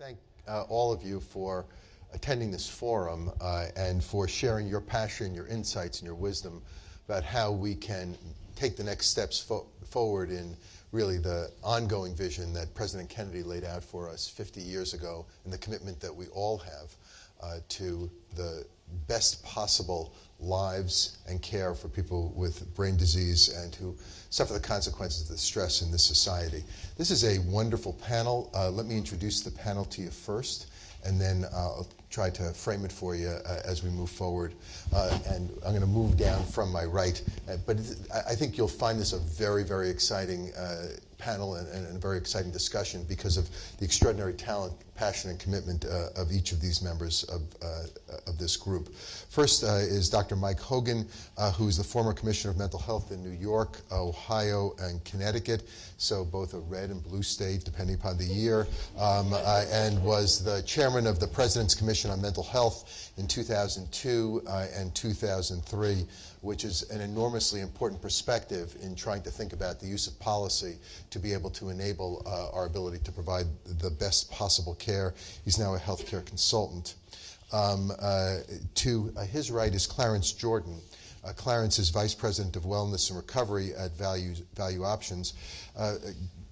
Thank all of you for attending this forum and for sharing your passion, your insights, and your wisdom about how we can take the next steps forward in really the ongoing vision that President Kennedy laid out for us 50 years ago, and the commitment that we all have to the best possible lives and care for people with brain disease and who suffer the consequences of the stress in this society. This is a wonderful panel. Let me introduce the panel to you first, and then I'll try to frame it for you as we move forward. And I'm going to move down from my right, but I think you'll find this a very, very exciting panel and a very exciting discussion because of the extraordinary talent, passion, and commitment of each of these members of this group. First is Dr. Mike Hogan, who is the former Commissioner of Mental Health in New York, Ohio, and Connecticut, so both a red and blue state, depending upon the year, and was the chairman of the President's Commission on Mental Health in 2002 and 2003, which is an enormously important perspective in trying to think about the use of policy to be able to enable our ability to provide the best possible care. He's now a healthcare consultant. To his right is Clarence Jordan. Clarence is Vice President of Wellness and Recovery at ValueOptions.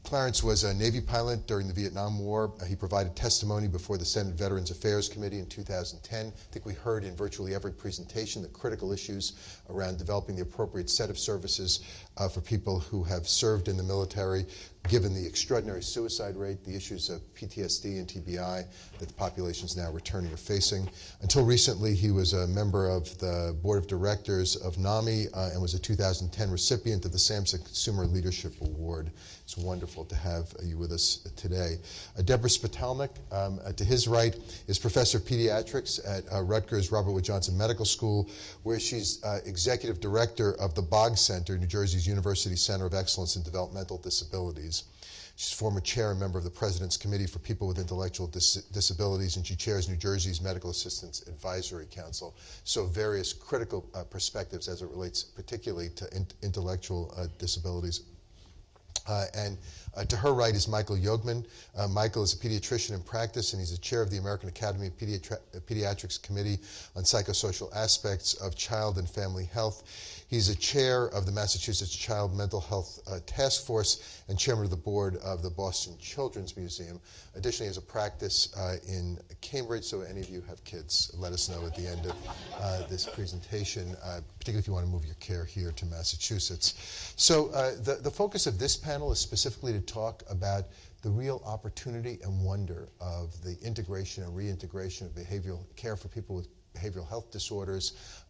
Clarence was a Navy pilot during the Vietnam War. He provided testimony before the Senate Veterans Affairs Committee in 2010. I think we heard in virtually every presentation the critical issues around developing the appropriate set of services for people who have served in the military, given the extraordinary suicide rate, the issues of PTSD and TBI that the population is now returning or facing. Until recently, he was a member of the Board of Directors of NAMI and was a 2010 recipient of the Samson Consumer Leadership Award. It's wonderful to have you with us today. Deborah Spitalnik, to his right, is Professor of Pediatrics at RUTGERS Robert Wood Johnson Medical School, where she's Executive Director of the Boggs Center, New Jersey's University Center of Excellence in Developmental Disabilities. She's former chair and member of the President's Committee for People with Intellectual Disabilities, and she chairs New Jersey's Medical Assistance Advisory Council. So various critical perspectives as it relates particularly to intellectual disabilities. And to her right is Michael YOGMAN. Michael is a pediatrician in practice, and he's the chair of the American Academy of Pediatrics Committee on Psychosocial Aspects of Child and Family Health. He's a chair of the Massachusetts Child Mental Health Task Force and chairman of the board of the Boston Children's Museum. Additionally, he has a practice in Cambridge, so any of you have kids, let us know at the end of this presentation, particularly if you want to move your care here to Massachusetts. So the focus of this panel is specifically to talk about the real opportunity and wonder of the integration and reintegration of behavioral care for people with behavioral health disorders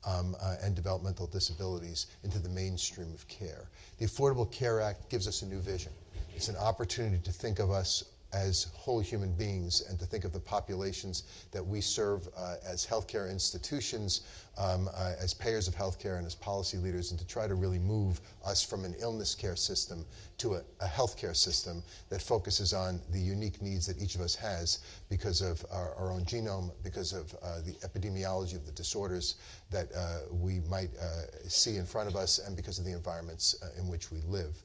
and developmental disabilities into the mainstream of care. The Affordable Care Act gives us a new vision. It's an opportunity to think of us as whole human beings and to think of the populations that we serve as healthcare institutions, as payers of healthcare and as policy leaders, and to try to really move us from an illness care system to a healthcare system that focuses on the unique needs that each of us has because of our own genome, because of the epidemiology of the disorders that we might see in front of us, and because of the environments in which we live.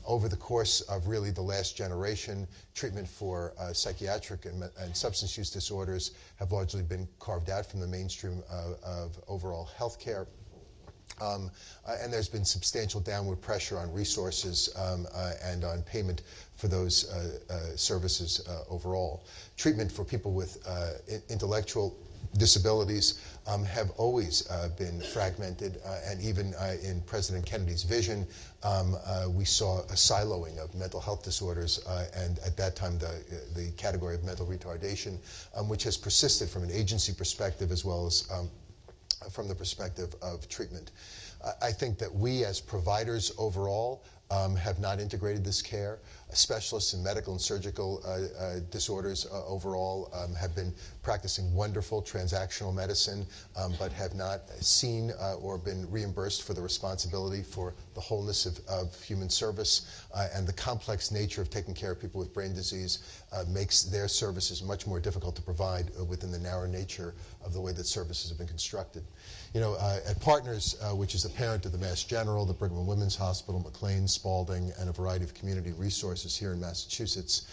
Over the course of really the last generation, treatment for psychiatric and substance use disorders have largely been carved out from the mainstream of overall health care. And there's been substantial downward pressure on resources and on payment for those services overall. Treatment for people with intellectual disabilities have always been fragmented, and even in President Kennedy's vision, we saw a siloing of mental health disorders, and at that time the category of mental retardation, which has persisted from an agency perspective as well as from the perspective of treatment. I think that we as providers overall have not integrated this care. Specialists in medical and surgical disorders overall have been practicing wonderful transactional medicine, but have not seen or been reimbursed for the responsibility for the wholeness of human service. And the complex nature of taking care of people with brain disease makes their services much more difficult to provide within the narrow nature of the way that services have been constructed. You know, at Partners, which is the parent of the Mass General, the Brigham and Women's Hospital, McLean, Spalding, and a variety of community resource resources here in Massachusetts.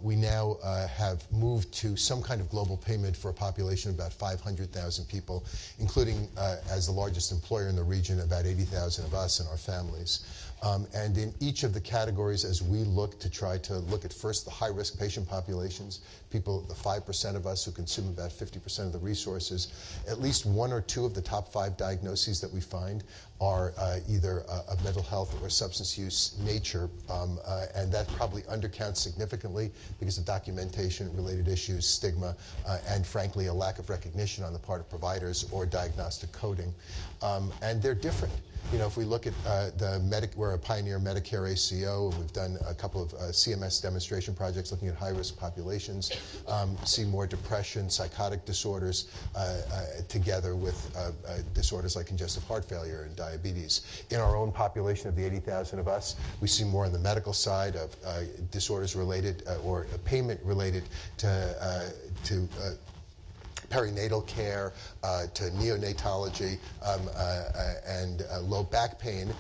We now have moved to some kind of global payment for a population of about 500,000 people, including, as the largest employer in the region, about 80,000 of us and our families. And in each of the categories, as we look to try to look at first the high-risk patient populations, people, the 5% of us who consume about 50% of the resources, at least one or two of the top 5 diagnoses that we find are either of mental health or substance use nature, and that probably undercounts significantly because of documentation-related issues, stigma, and frankly a lack of recognition on the part of providers or diagnostic coding. And they're different. You know, if we look at we're a pioneer Medicare ACO, and we've done a couple of CMS demonstration projects looking at high-risk populations, see more depression, psychotic disorders together with disorders like congestive heart failure and diabetes. In our own population of the 80,000 of us, we see more on the medical side of disorders related or payment related to perinatal care, to neonatology, and low back pain,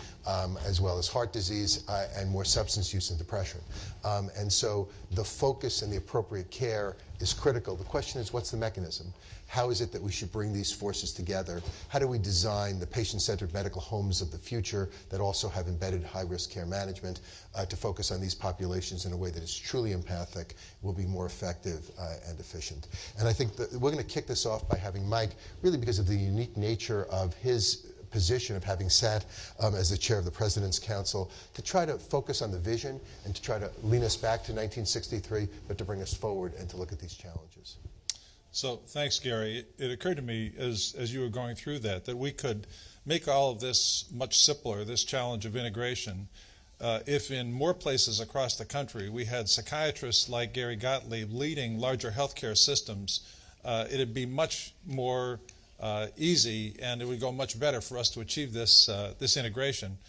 as well as heart disease, and more substance use and depression. And so the focus and the appropriate care is critical. The question is, what's the mechanism? How is it that we should bring these forces together? How do we design the patient-centered medical homes of the future that also have embedded high-risk care management to focus on these populations in a way that is truly empathic, will be more effective and efficient? And I think that we're going to kick this off by having Mike, really because of the unique nature of his position of having sat as the chair of the President's Council, to try to focus on the vision and to try to lean us back to 1963, but to bring us forward and to look at these challenges. So thanks, Gary. It occurred to me as you were going through that we could make all of this much simpler, this challenge of integration, if in more places across the country we had psychiatrists like Gary Gottlieb leading larger healthcare systems. It'd be much more easy, and it would go much better for us to achieve this, this integration.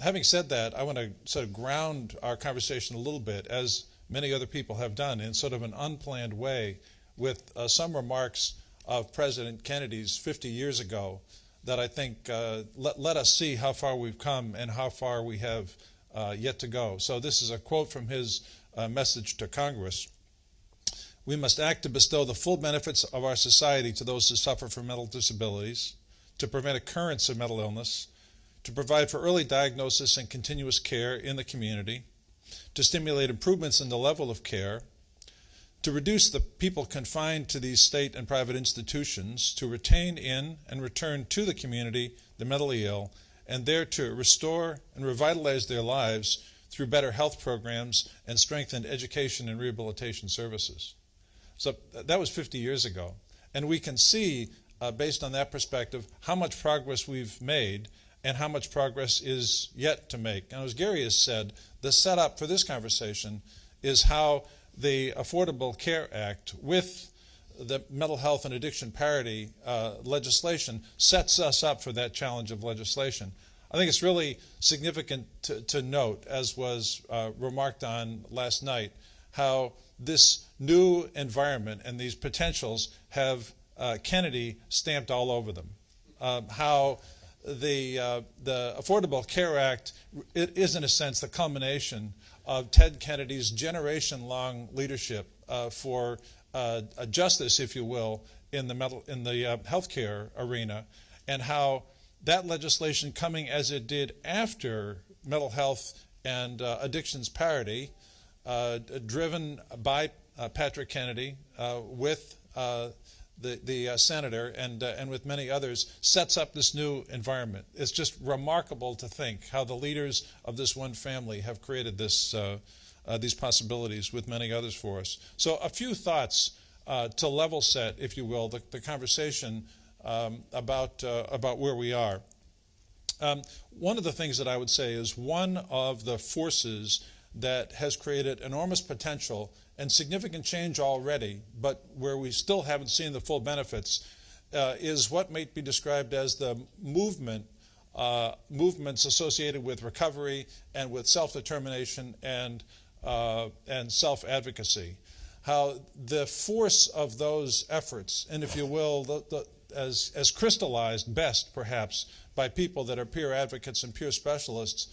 Having said that, I want to sort of ground our conversation a little bit, as many other people have done, in sort of an unplanned way, with some remarks of President Kennedy's 50 years ago that I think let us see how far we've come and how far we have yet to go. So this is a quote from his message to Congress. "We must act to bestow the full benefits of our society to those who suffer from mental disabilities, to prevent occurrence of mental illness, to provide for early diagnosis and continuous care in the community, to stimulate improvements in the level of care, to reduce the people confined to these state and private institutions, to retain in and return to the community the mentally ill, and there to restore and revitalize their lives through better health programs and strengthened education and rehabilitation services." So that was 50 years ago. And we can see, based on that perspective, how much progress we've made and how much progress is yet to make. And as Gary has said, the setup for this conversation is how the Affordable Care Act, with the mental health and addiction parity legislation, sets us up for that challenge of legislation. I think it's really significant to note, as was remarked on last night, how this new environment and these potentials have Kennedy stamped all over them. How the Affordable Care Act, it is in a sense the culmination of Ted Kennedy's generation-long leadership for justice, if you will, in the healthcare arena, and how that legislation, coming as it did after mental health and addictions parity, driven by Patrick Kennedy with the senator and with many others, sets up this new environment. It's just remarkable to think how the leaders of this one family have created this, these possibilities with many others for us. So a few thoughts to level set, if you will, the conversation about where we are. One of the things that I would say is one of the forces that has created enormous potential and significant change already, but where we still haven't seen the full benefits, is what might be described as the movements associated with recovery and with self-determination and self-advocacy. How the force of those efforts, and if you will, as crystallized best perhaps by people that are peer advocates and peer specialists,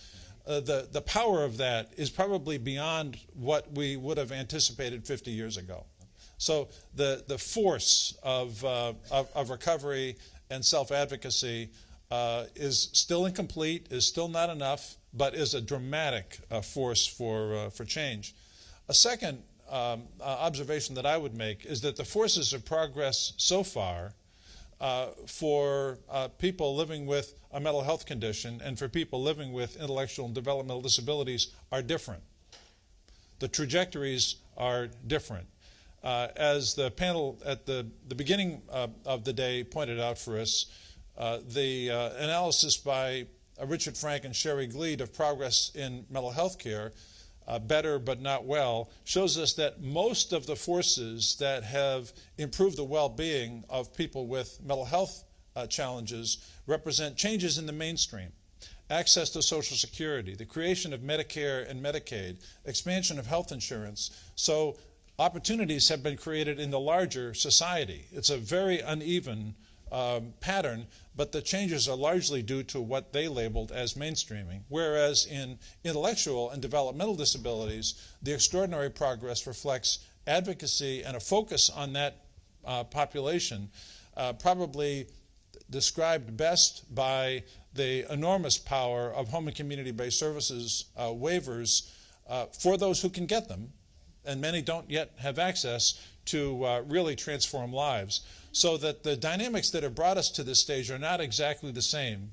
the power of that is probably beyond what we would have anticipated 50 years ago. So the force of recovery and self-advocacy is still incomplete, is still not enough, but is a dramatic force for change. A second observation that I would make is that the forces of progress so far for people living with a mental health condition and for people living with intellectual and developmental disabilities are different. The trajectories are different. As the panel at the beginning of the day pointed out for us, the analysis by Richard Frank and Sherry Gleed of progress in mental health care, better but not well, shows us that most of the forces that have improved the well-being of people with mental health challenges represent changes in the mainstream. Access to Social Security, the creation of Medicare and Medicaid, expansion of health insurance. So opportunities have been created in the larger society. It's a very uneven pattern, but the changes are largely due to what they labeled as mainstreaming. Whereas in intellectual and developmental disabilities, the extraordinary progress reflects advocacy and a focus on that population, probably described best by the enormous power of home and community-based services waivers for those who can get them, and many don't yet have access to really transform lives. So that the dynamics that have brought us to this stage are not exactly the same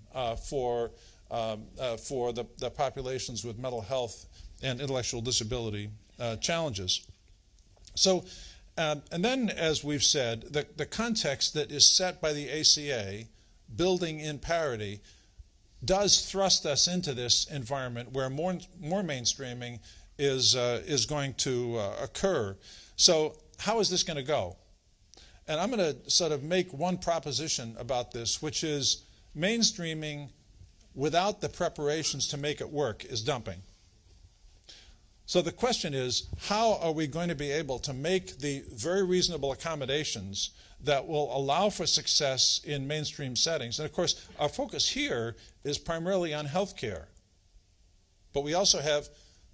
for the populations with mental health and intellectual disability challenges. So, and then, as we've said, the context that is set by the ACA, building in parity, does thrust us into this environment where more mainstreaming is going to occur. So how is this going to go? And I'm going to sort of make one proposition about this, which is mainstreaming without the preparations to make it work is dumping. So the question is, how are we going to be able to make the very reasonable accommodations that will allow for success in mainstream settings? And of course, our focus here is primarily on healthcare. But we also have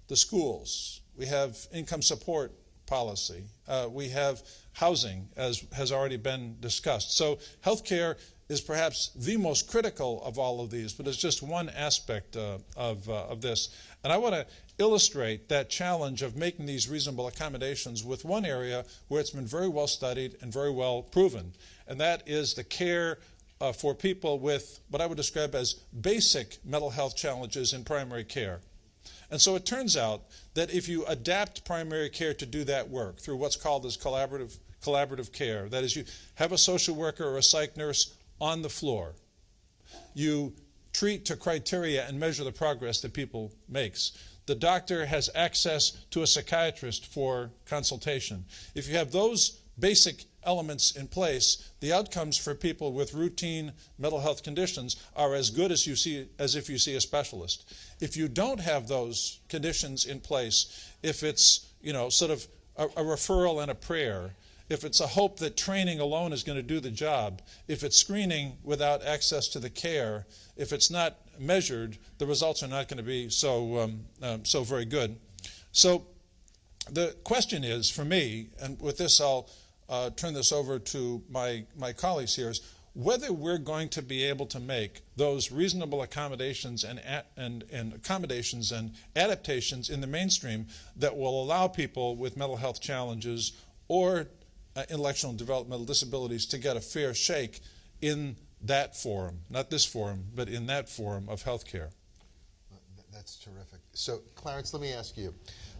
the schools. We have income support policy. We have housing, as has already been discussed. So healthcare is perhaps the most critical of all of these, but it's just one aspect of this. And I want to illustrate that challenge of making these reasonable accommodations with one area where it's been very well studied and very well proven, and that is the care for people with what I would describe as basic mental health challenges in primary care. And so it turns out that if you adapt primary care to do that work through what's called as collaborative care, that is, you have a social worker or a psych nurse on the floor, you treat to criteria and measure the progress that people makes. The doctor has access to a psychiatrist for consultation. If you have those basic elements in place, the outcomes for people with routine mental health conditions are as good as if you see a specialist. If you don't have those conditions in place, if it's sort of a referral and a prayer, if it's a hope that training alone is going to do the job, if it's screening without access to the care, if it's not measured, the results are not going to be so very good. So the question is, for me, and with this I'll turn this over to my colleagues here, is whether we're going to be able to make those reasonable accommodations and accommodations and adaptations in the mainstream that will allow people with mental health challenges or intellectual and developmental disabilities to get a fair shake in that forum, not this forum, but in that forum of healthcare. That's terrific. So, Clarence, let me ask you,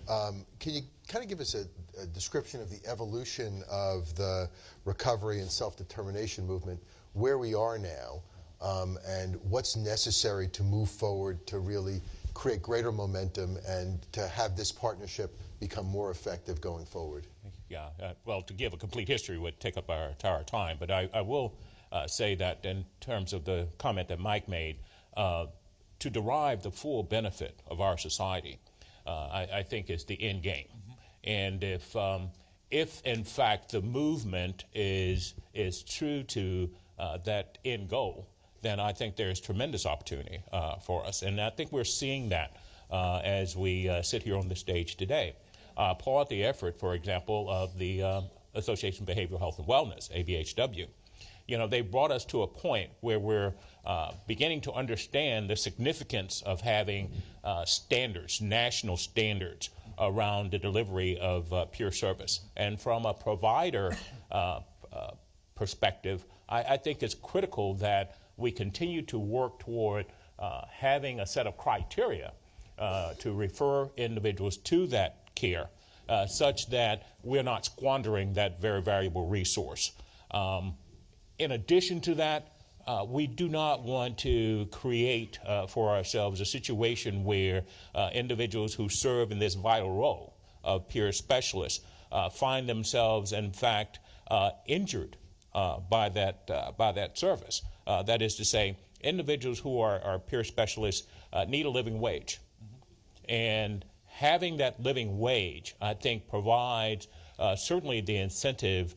can you kind of give us a description of the evolution of the recovery and self-determination movement, where we are now, and what's necessary to move forward to really create greater momentum and to have this partnership become more effective going forward? Yeah, well, to give a complete history would take up our entire time, but I will say that in terms of the comment that Mike made, to derive the full benefit of our society, I think is the end game. And if in fact the movement is true to that end goal, then I think there's tremendous opportunity for us. And I think we're seeing that as we sit here on the stage today. I applaud the effort, for example, of the Association of Behavioral Health and Wellness, ABHW. You know, they brought us to a point where we're beginning to understand the significance of having standards, national standards, around the delivery of peer service. And from a provider perspective, I think it's critical that we continue to work toward having a set of criteria to refer individuals to that care, such that we're not squandering that very valuable resource. In addition to that, we do not want to create for ourselves a situation where individuals who serve in this vital role of peer specialists find themselves, in fact, injured by that service. That is to say, individuals who are peer specialists need a living wage. And having that living wage, I think, provides certainly the incentive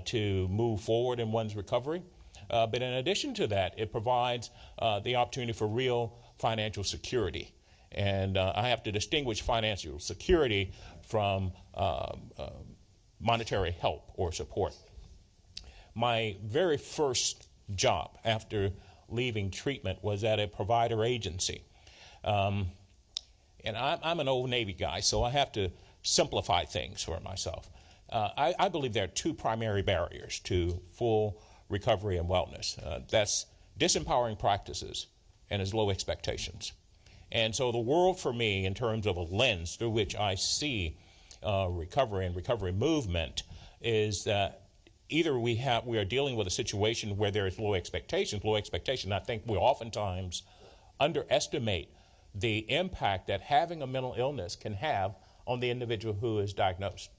to move forward in one's recovery. But in addition to that, it provides the opportunity for real financial security. And I have to distinguish financial security from monetary help or support. My very first job after leaving treatment was at a provider agency. And I'm an old Navy guy, so I have to simplify things for myself. I believe there are two primary barriers to full recovery and wellness. That's disempowering practices and as low expectations. And so the world for me, in terms of a lens through which I see recovery and recovery movement, is that either we are dealing with a situation where there is low expectations. I think we oftentimes underestimate the impact that having a mental illness can have on the individual who is diagnosed.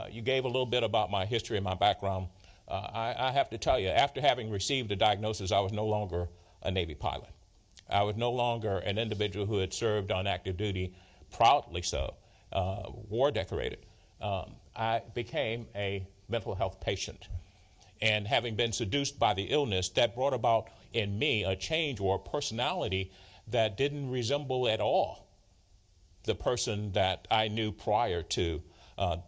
You gave a little bit about my history and my background. I have to tell you, after having received a diagnosis, I was no longer a Navy pilot. I was no longer an individual who had served on active duty, proudly so, war decorated. I became a mental health patient. And having been seduced by the illness, that brought about in me a change or a personality that didn't resemble at all the person that I knew prior to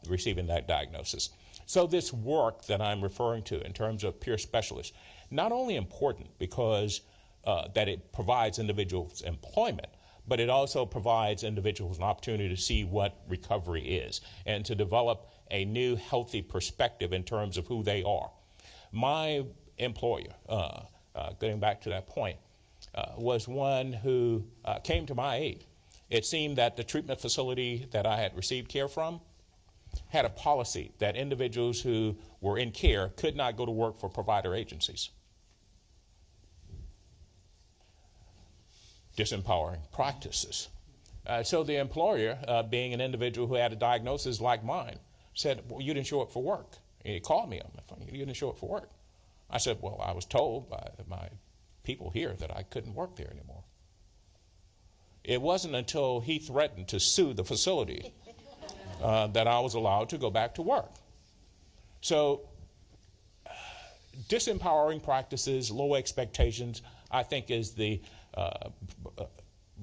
receiving that diagnosis. So this work that I'm referring to in terms of peer specialists, not only important because that it provides individuals employment, but it also provides individuals an opportunity to see what recovery is and to develop a new healthy perspective in terms of who they are. My employer, getting back to that point, was one who came to my aid. It seemed that the treatment facility that I had received care from had a policy that individuals who were in care could not go to work for provider agencies. Disempowering practices. So the employer, being an individual who had a diagnosis like mine, said, well, you didn't show up for work. And he called me on my phone, you didn't show up for work. I said, well, I was told by my people here that I couldn't work there anymore. It wasn't until he threatened to sue the facility that I was allowed to go back to work. So disempowering practices, low expectations, I think is the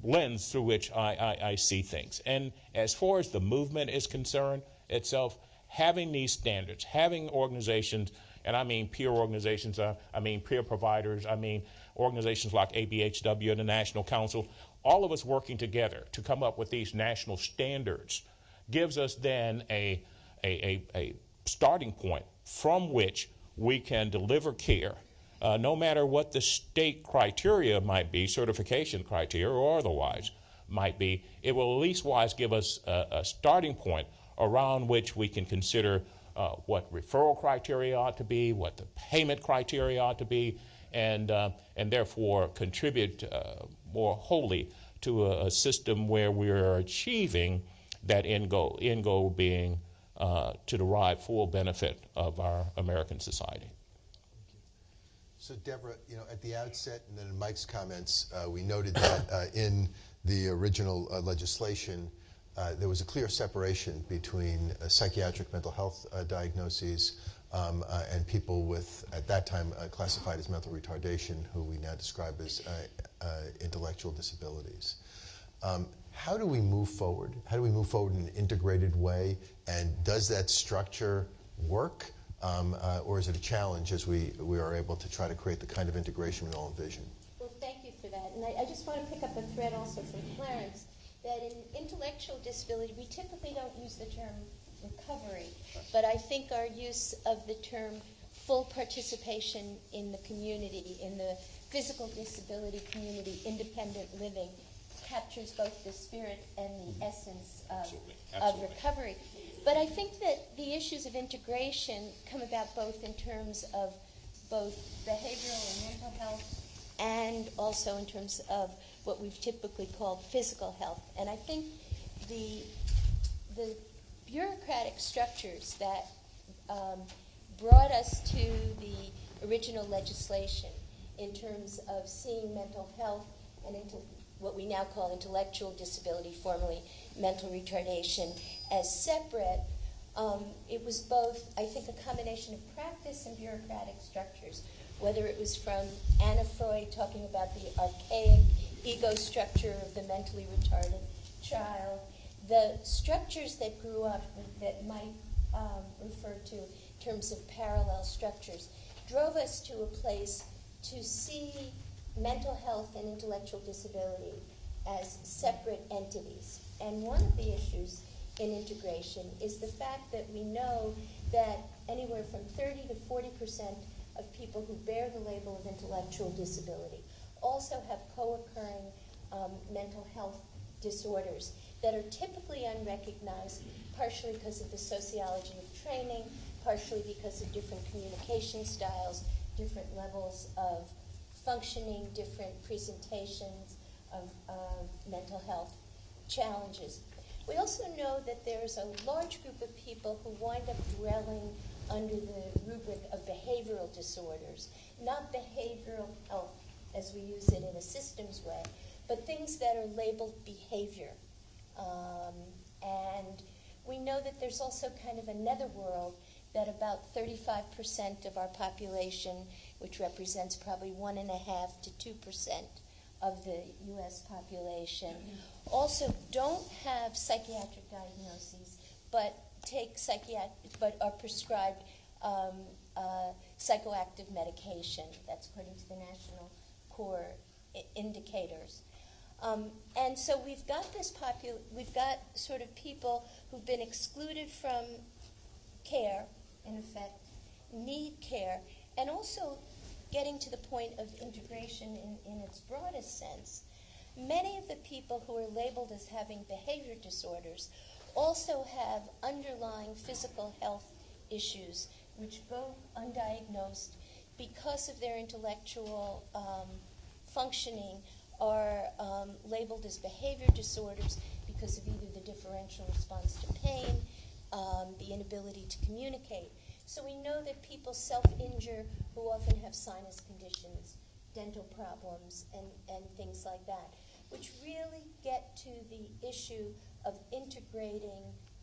lens through which I see things. And as far as the movement is concerned itself, having these standards, having organizations, and I mean peer organizations, I mean peer providers, I mean organizations like ABHW and the National Council, all of us working together to come up with these national standards gives us then a starting point from which we can deliver care, no matter what the state criteria might be, certification criteria or otherwise might be. It will at least wise give us a starting point around which we can consider what referral criteria ought to be, what the payment criteria ought to be, and therefore contribute more wholly to a system where we are achieving that end goal being to derive full benefit of our American society. So Deborah, you know, at the outset and then in Mike's comments, we noted that in the original legislation, there was a clear separation between psychiatric mental health diagnoses and people with, at that time, classified as mental retardation, who we now describe as intellectual disabilities. How do we move forward? How do we move forward in an integrated way? And does that structure work? Or is it a challenge as we are able to try to create the kind of integration we all envision? Well, thank you for that. And I just want to pick up a thread also from Clarence, that in intellectual disability, we typically don't use the term recovery, but I think our use of the term full participation in the community, in the physical disability community, independent living, captures both the spirit and the essence of recovery. But I think that the issues of integration come about both in terms of both behavioral and mental health, and also in terms of what we've typically called physical health. And I think the bureaucratic structures that brought us to the original legislation in terms of seeing mental health and what we now call intellectual disability, formerly mental retardation, as separate, it was both, I think, a combination of practice and bureaucratic structures, whether it was from Anna Freud talking about the archaic ego structure of the mentally retarded child, the structures that grew up that Mike referred to in terms of parallel structures, drove us to a place to see mental health and intellectual disability as separate entities. And one of the issues in integration is the fact that we know that anywhere from 30 to 40% of people who bear the label of intellectual disability also have co-occurring mental health disorders that are typically unrecognized, partially because of the sociology of training, partially because of different communication styles, different levels of functioning, different presentations of mental health challenges. We also know that there's a large group of people who wind up dwelling under the rubric of behavioral disorders, not behavioral health as we use it in a systems way, but things that are labeled behavior. And we know that there's also kind of another world that about 35% of our population, which represents probably 1.5% to 2% of the U.S. population, also don't have psychiatric diagnoses, but but are prescribed psychoactive medication. That's according to the National Core Indicators. And so we've got we've got sort of people who've been excluded from care, in effect, need care, and also getting to the point of integration in its broadest sense. Many of the people who are labeled as having behavior disorders also have underlying physical health issues which go undiagnosed because of their intellectual functioning, are labeled as behavior disorders because of either the differential response to pain, the inability to communicate. So we know that people self-injure who often have sinus conditions, dental problems, and things like that, which really get to the issue of integrating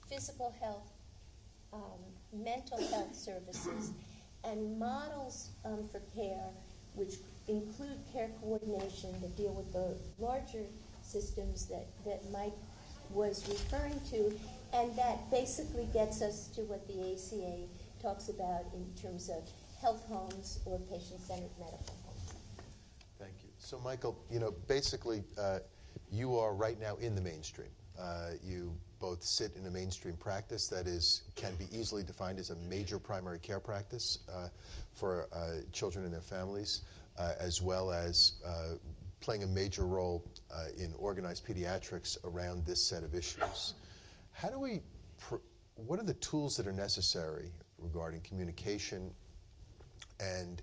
physical health, mental health services, and models for care, which include care coordination that deal with the larger systems that Mike was referring to, and that basically gets us to what the ACA talks about in terms of health homes or patient-centered medical homes. Thank you. So, Michael, basically, you are right now in the mainstream. You both sit in a mainstream practice that can be easily defined as a major primary care practice for children and their families, as well as playing a major role in organized pediatrics around this set of issues. What are the tools that are necessary regarding communication and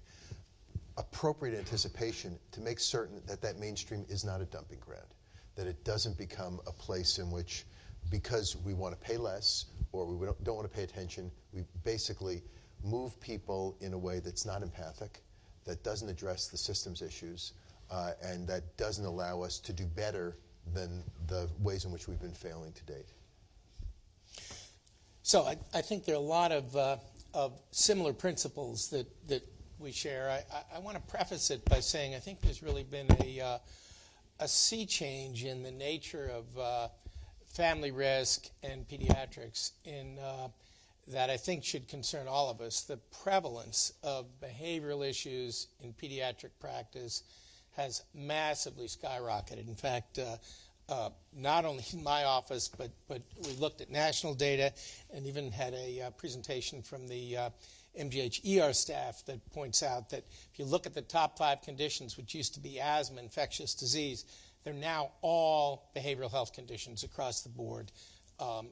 appropriate anticipation to make certain that that mainstream is not a dumping ground, that it doesn't become a place in which, because we want to pay less or we don't want to pay attention, we basically move people in a way that's not empathic, that doesn't address the systems issues, and that doesn't allow us to do better than the ways in which we've been failing to date? So I think there are a lot of similar principles that we share. I want to preface it by saying I think there's really been a sea change in the nature of family risk and pediatrics that I think should concern all of us. The prevalence of behavioral issues in pediatric practice has massively skyrocketed. In fact, not only in my office, but we looked at national data and even had a presentation from the MGH ER staff that points out that if you look at the top 5 conditions, which used to be asthma, infectious disease, they're now all behavioral health conditions across the board.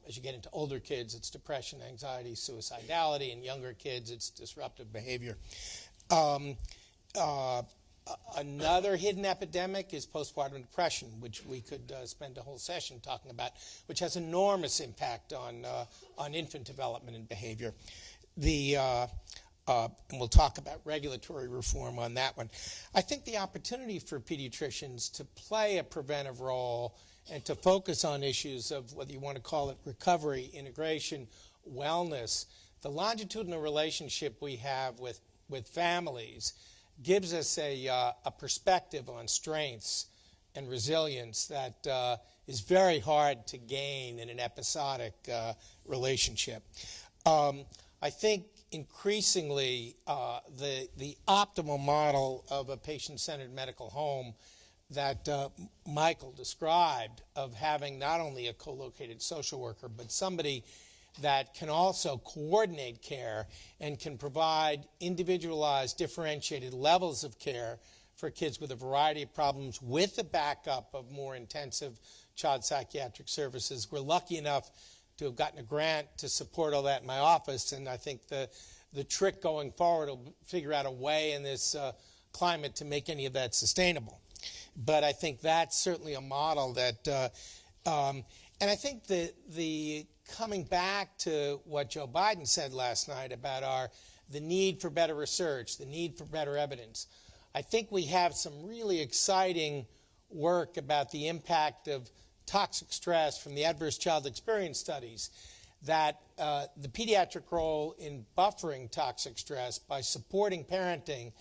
As you get into older kids, it's depression, anxiety, suicidality. In younger kids, it's disruptive behavior. Another hidden epidemic is postpartum depression, which we could spend a whole session talking about, which has enormous impact on infant development and behavior. And we'll talk about regulatory reform on that one. I think the opportunity for pediatricians to play a preventive role and to focus on issues of whether you want to call it recovery, integration, wellness, the longitudinal relationship we have with families gives us a perspective on strengths and resilience that is very hard to gain in an episodic relationship. I think increasingly the optimal model of a patient-centered medical home that Michael described, of having not only a co-located social worker, but somebody that can also coordinate care and can provide individualized, differentiated levels of care for kids with a variety of problems with the backup of more intensive child psychiatric services. We're lucky enough to have gotten a grant to support all that in my office, and I think the trick going forward will figure out a way in this climate to make any of that sustainable. But I think that's certainly a model that, and I think the coming back to what Joe Biden said last night about the need for better research, the need for better evidence, I think we have some really exciting work about the impact of toxic stress from the adverse child experience studies, that the pediatric role in buffering toxic stress by supporting parenting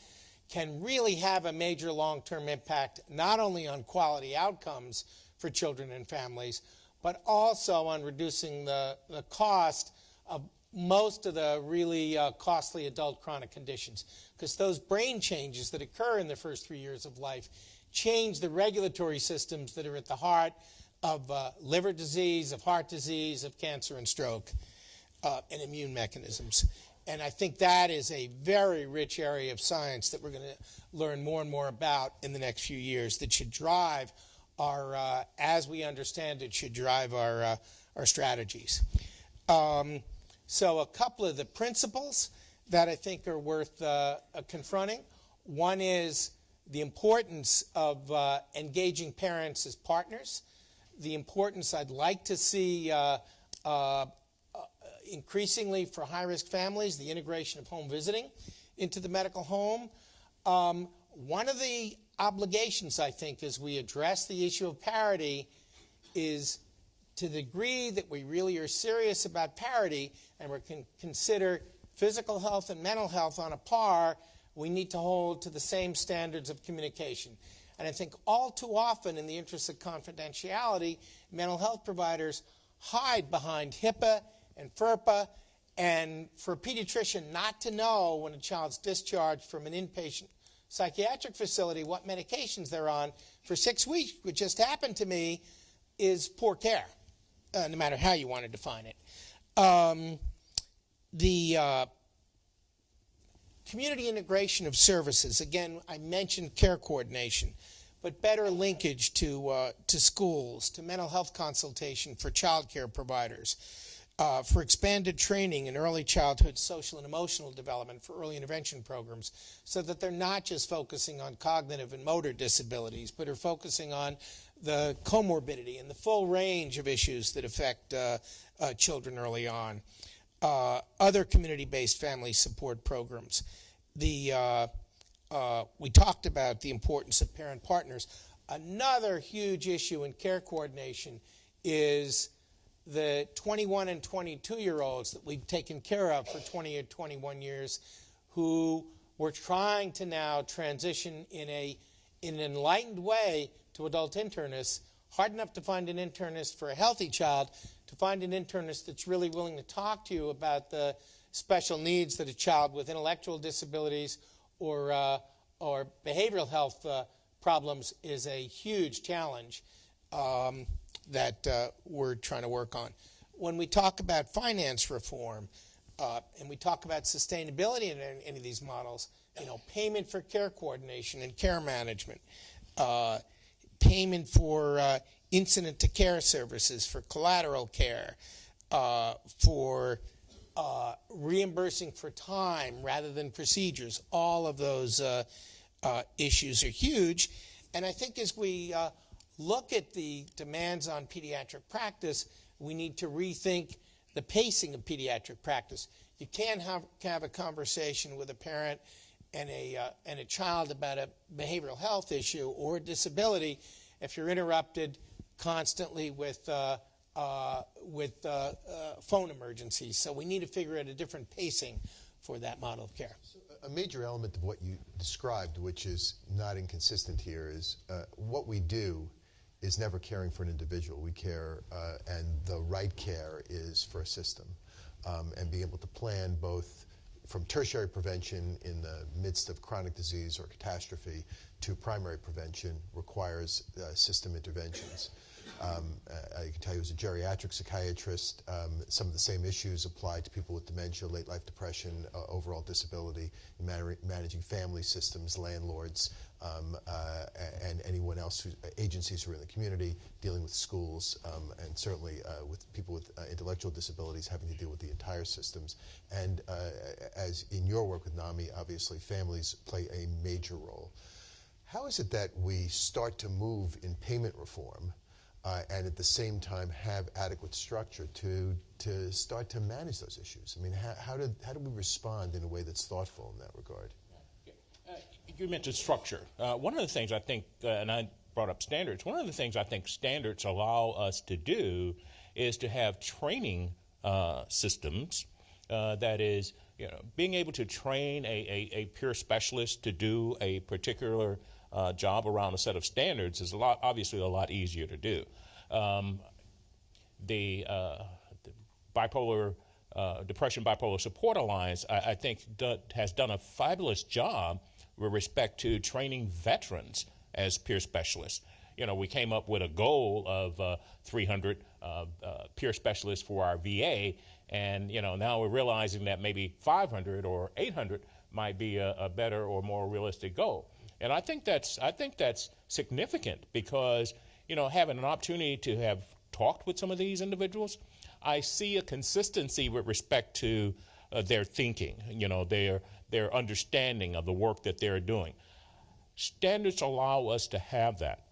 can really have a major long-term impact, not only on quality outcomes for children and families, but also on reducing the cost of most of the really costly adult chronic conditions. Because those brain changes that occur in the first 3 years of life change the regulatory systems that are at the heart of liver disease, of heart disease, of cancer and stroke, and immune mechanisms. And I think that is a very rich area of science that we're going to learn more and more about in the next few years that should drive our, as we understand it, should drive our strategies. So a couple of the principles that I think are worth confronting. One is the importance of engaging parents as partners. The importance I'd like to see increasingly for high-risk families, the integration of home visiting into the medical home. One of the obligations, I think, as we address the issue of parity is, to the degree that we really are serious about parity and we can consider physical health and mental health on a par, we need to hold to the same standards of communication. And I think all too often, in the interest of confidentiality, mental health providers hide behind HIPAA and FERPA, and for a pediatrician not to know when a child's discharged from an inpatient psychiatric facility what medications they're on for 6 weeks, which just happened to me, is poor care, no matter how you want to define it. The community integration of services, again, I mentioned care coordination, but better linkage to schools, to mental health consultation for child care providers, for expanded training in early childhood social and emotional development for early intervention programs, so that they're not just focusing on cognitive and motor disabilities, but are focusing on the comorbidity and the full range of issues that affect children early on. Other community-based family support programs. We talked about the importance of parent partners. Another huge issue in care coordination is the 21 and 22-year-olds that we've taken care of for 20 or 21 years, who we're trying to now transition in an enlightened way to adult internists, hard enough to find an internist for a healthy child, to find an internist that's really willing to talk to you about the special needs that a child with intellectual disabilities or behavioral health problems is a huge challenge that we're trying to work on. When we talk about finance reform and we talk about sustainability in any of these models, payment for care coordination and care management, payment for incident to care services, for collateral care, for reimbursing for time rather than procedures. All of those issues are huge. And I think as we look at the demands on pediatric practice, we need to rethink the pacing of pediatric practice. You can't have a conversation with a parent and a child about a behavioral health issue or a disability if you're interrupted constantly with phone emergencies. So we need to figure out a different pacing for that model of care. So a major element of what you described, which is not inconsistent here, is what we do is never caring for an individual. We care, and the right care is for a system. And being able to plan both from tertiary prevention in the midst of chronic disease or catastrophe to primary prevention requires system interventions. I can tell you as a geriatric psychiatrist, some of the same issues apply to people with dementia, late life depression, overall disability, managing family systems, landlords, and anyone else, agencies who are in the community, dealing with schools, and certainly with people with intellectual disabilities having to deal with the entire systems. And as in your work with NAMI, obviously families play a major role. How is it that we start to move in payment reform and at the same time have adequate structure to start to manage those issues? I mean, how do we respond in a way that's thoughtful in that regard? You mentioned structure. One of the things I think, and I brought up standards, one of the things I think standards allow us to do is to have training systems that is, being able to train a peer specialist to do a particular job around a set of standards is obviously a lot easier to do. The bipolar Depression Bipolar Support Alliance, I think, has done a fabulous job with respect to training veterans as peer specialists. We came up with a goal of 300 peer specialists for our VA, and now we're realizing that maybe 500 or 800 might be a better or more realistic goal. And I think that's significant because having an opportunity to have talked with some of these individuals, I see a consistency with respect to their thinking, their understanding of the work that they're doing. Standards allow us to have that.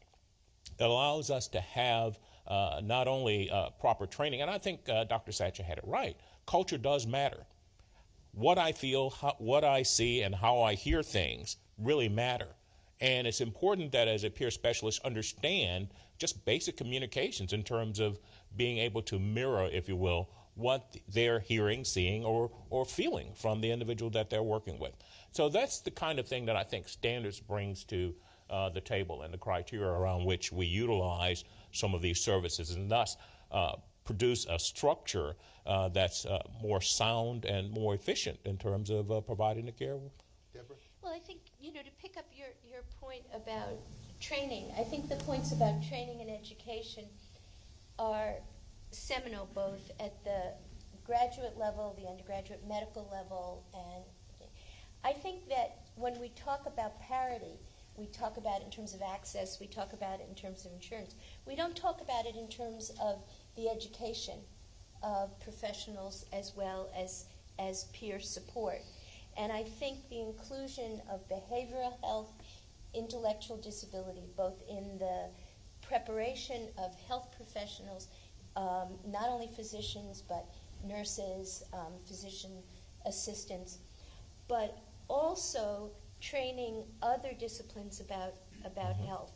It allows us to have not only proper training, and I think Dr. Satcher had it right. Culture does matter. What I feel, what I see, and how I hear things really matter. And it's important that as a peer specialist understand just basic communications in terms of being able to mirror, if you will, what they're hearing, seeing, or feeling from the individual that they're working with. So that's the kind of thing that I think standards brings to the table and the criteria around which we utilize some of these services, and thus produce a structure that's more sound and more efficient in terms of providing the care. Deborah? Well, I think, to pick up your point about training, I think the points about training and education are seminal both at the graduate level, the undergraduate medical level, and I think that when we talk about parity, we talk about it in terms of access, we talk about it in terms of insurance. We don't talk about it in terms of the education of professionals as well as peer support. And I think the inclusion of behavioral health, intellectual disability, both in the preparation of health professionals, not only physicians, but nurses, physician assistants, but also training other disciplines about health.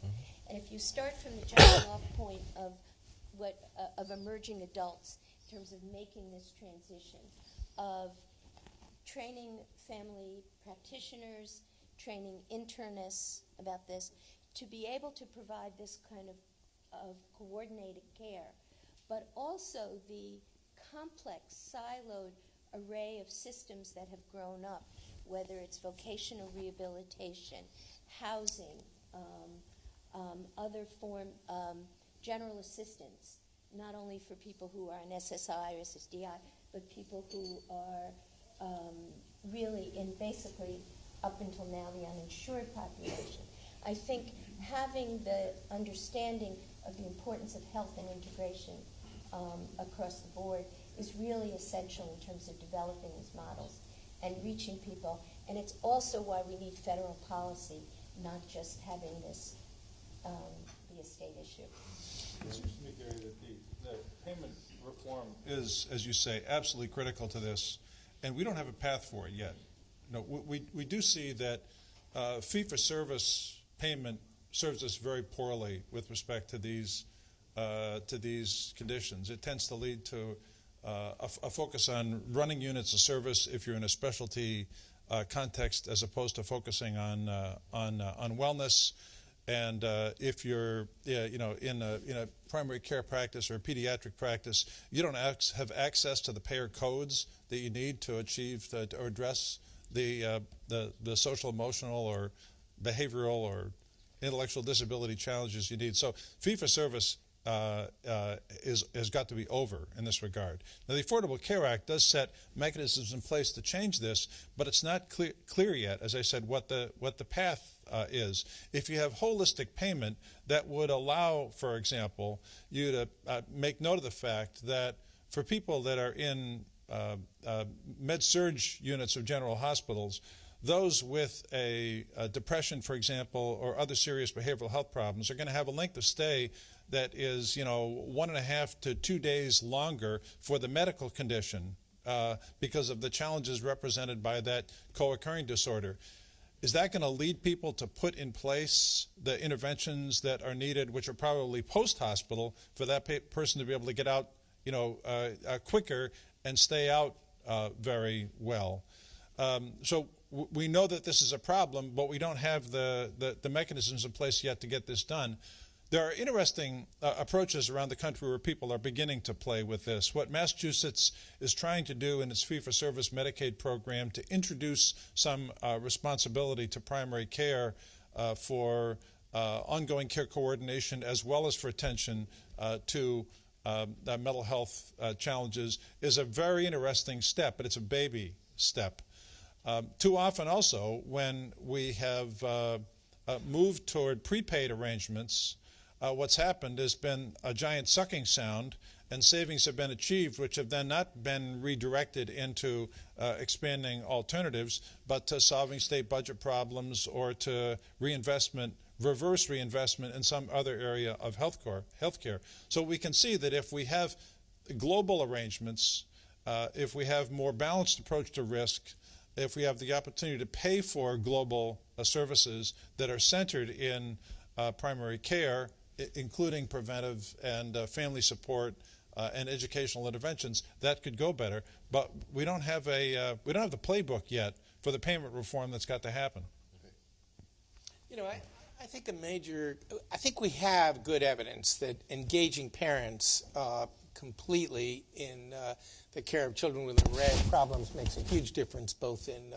And if you start from the jumping off point of emerging adults in terms of making this transition, of training family practitioners, training internists about this, to be able to provide this kind of coordinated care, but also the complex, siloed array of systems that have grown up, whether it's vocational rehabilitation, housing, other form, general assistance, not only for people who are on SSI or SSDI, but people who are really in basically, up until now, the uninsured population. I think having the understanding of the importance of health and integration across the board is really essential in terms of developing these models and reaching people. And it's also why we need federal policy, not just having this be a state issue. It seems to me, Gary, that the payment reform is, as you say, absolutely critical to this, and we don't have a path for it yet. No, we do see that fee-for-service payment serves us very poorly with respect to these conditions. It tends to lead to a focus on running units of service if you're in a specialty context, as opposed to focusing on wellness. And if you're in a primary care practice or a pediatric practice, you don't have access to the payer codes that you need to achieve or address the social, emotional, or behavioral or intellectual disability challenges you need. So fee-for-service has got to be over in this regard. Now, the Affordable Care Act does set mechanisms in place to change this, but it's not clear yet, as I said, what the path is. If you have holistic payment, that would allow, for example, you to make note of the fact that for people that are in med-surg units of general hospitals, those with a depression, for example, or other serious behavioral health problems are going to have a length of stay that is, 1.5 to 2 days longer for the medical condition because of the challenges represented by that co-occurring disorder. Is that going to lead people to put in place the interventions that are needed, which are probably post-hospital, for that person to be able to get out, quicker and stay out very well? So we know that this is a problem, but we don't have the mechanisms in place yet to get this done. There are interesting approaches around the country where people are beginning to play with this. What Massachusetts is trying to do in its fee-for-service Medicaid program to introduce some responsibility to primary care for ongoing care coordination, as well as for attention to mental health challenges, is a very interesting step, but it's a baby step. Too often also, when we have moved toward prepaid arrangements, what's happened has been a giant sucking sound, and savings have been achieved, which have then not been redirected into expanding alternatives, but to solving state budget problems or to reverse reinvestment in some other area of healthcare. So we can see that if we have global arrangements, if we have more balanced approach to risk, if we have the opportunity to pay for global services that are centered in primary care, including preventive and family support and educational interventions, that could go better. But we don't have the playbook yet for the payment reform that's got to happen. I think we have good evidence that engaging parents completely in the care of children with array of problems makes a huge difference, both in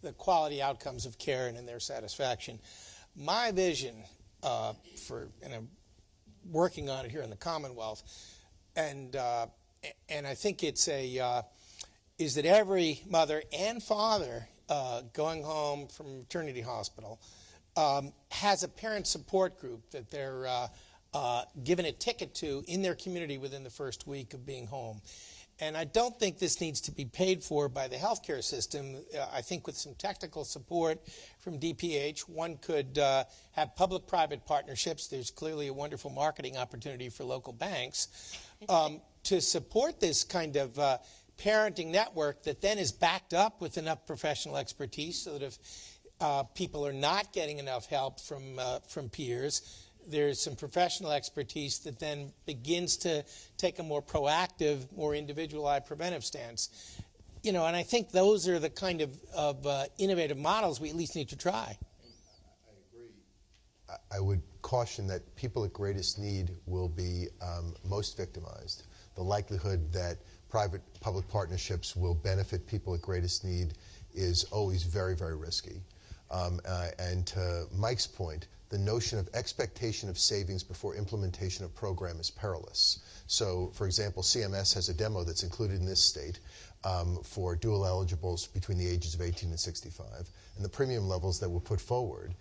the quality outcomes of care and in their satisfaction. My vision and I'm working on it here in the Commonwealth, and I think it's is that every mother and father going home from maternity hospital has a parent support group that they're given a ticket to in their community within the first week of being home. And I don't think this needs to be paid for by the healthcare system. I think with some technical support from DPH, one could have public-private partnerships. There's clearly a wonderful marketing opportunity for local banks to support this kind of parenting network that then is backed up with enough professional expertise so that if people are not getting enough help from peers, there's some professional expertise that then begins to take a more proactive, more individualized preventive stance. And I think those are the kind of innovative models we at least need to try. I agree. I would caution that people at greatest need will be most victimized. The likelihood that private-public partnerships will benefit people at greatest need is always very, very risky. And to Mike's point, the notion of expectation of savings before implementation of program is perilous. So, for example, CMS has a demo that's included in this state for dual eligibles between the ages of 18 and 65. And the premium levels that were put forward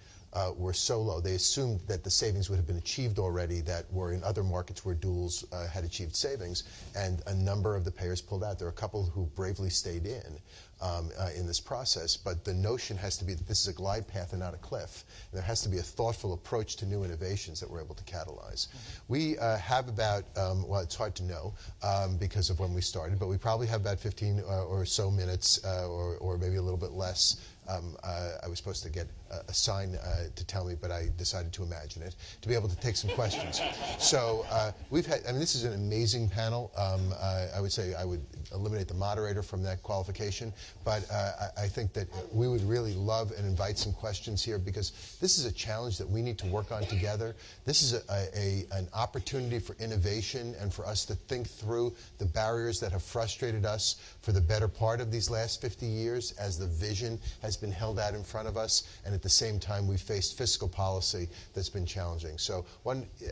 were so low. They assumed that the savings would have been achieved already that were in other markets where duals had achieved savings, and a number of the payers pulled out. There are a couple who bravely stayed in this process, but the notion has to be that this is a glide path and not a cliff. And there has to be a thoughtful approach to new innovations that we're able to catalyze. We have about, well, it's hard to know because of when we started, but we probably have about 15 or so minutes or maybe a little bit less. I was supposed to get a sign to tell me, but I decided to imagine it, to be able to take some questions. So we've had, I mean, this is an amazing panel. I would say I would eliminate the moderator from that qualification, but I think that we would really love and invite some questions here, because this is a challenge that we need to work on together. This is an opportunity for innovation and for us to think through the barriers that have frustrated us for the better part of these last 50 years as the vision has been held out in front of us, and at the same time we've faced fiscal policy that's been challenging. So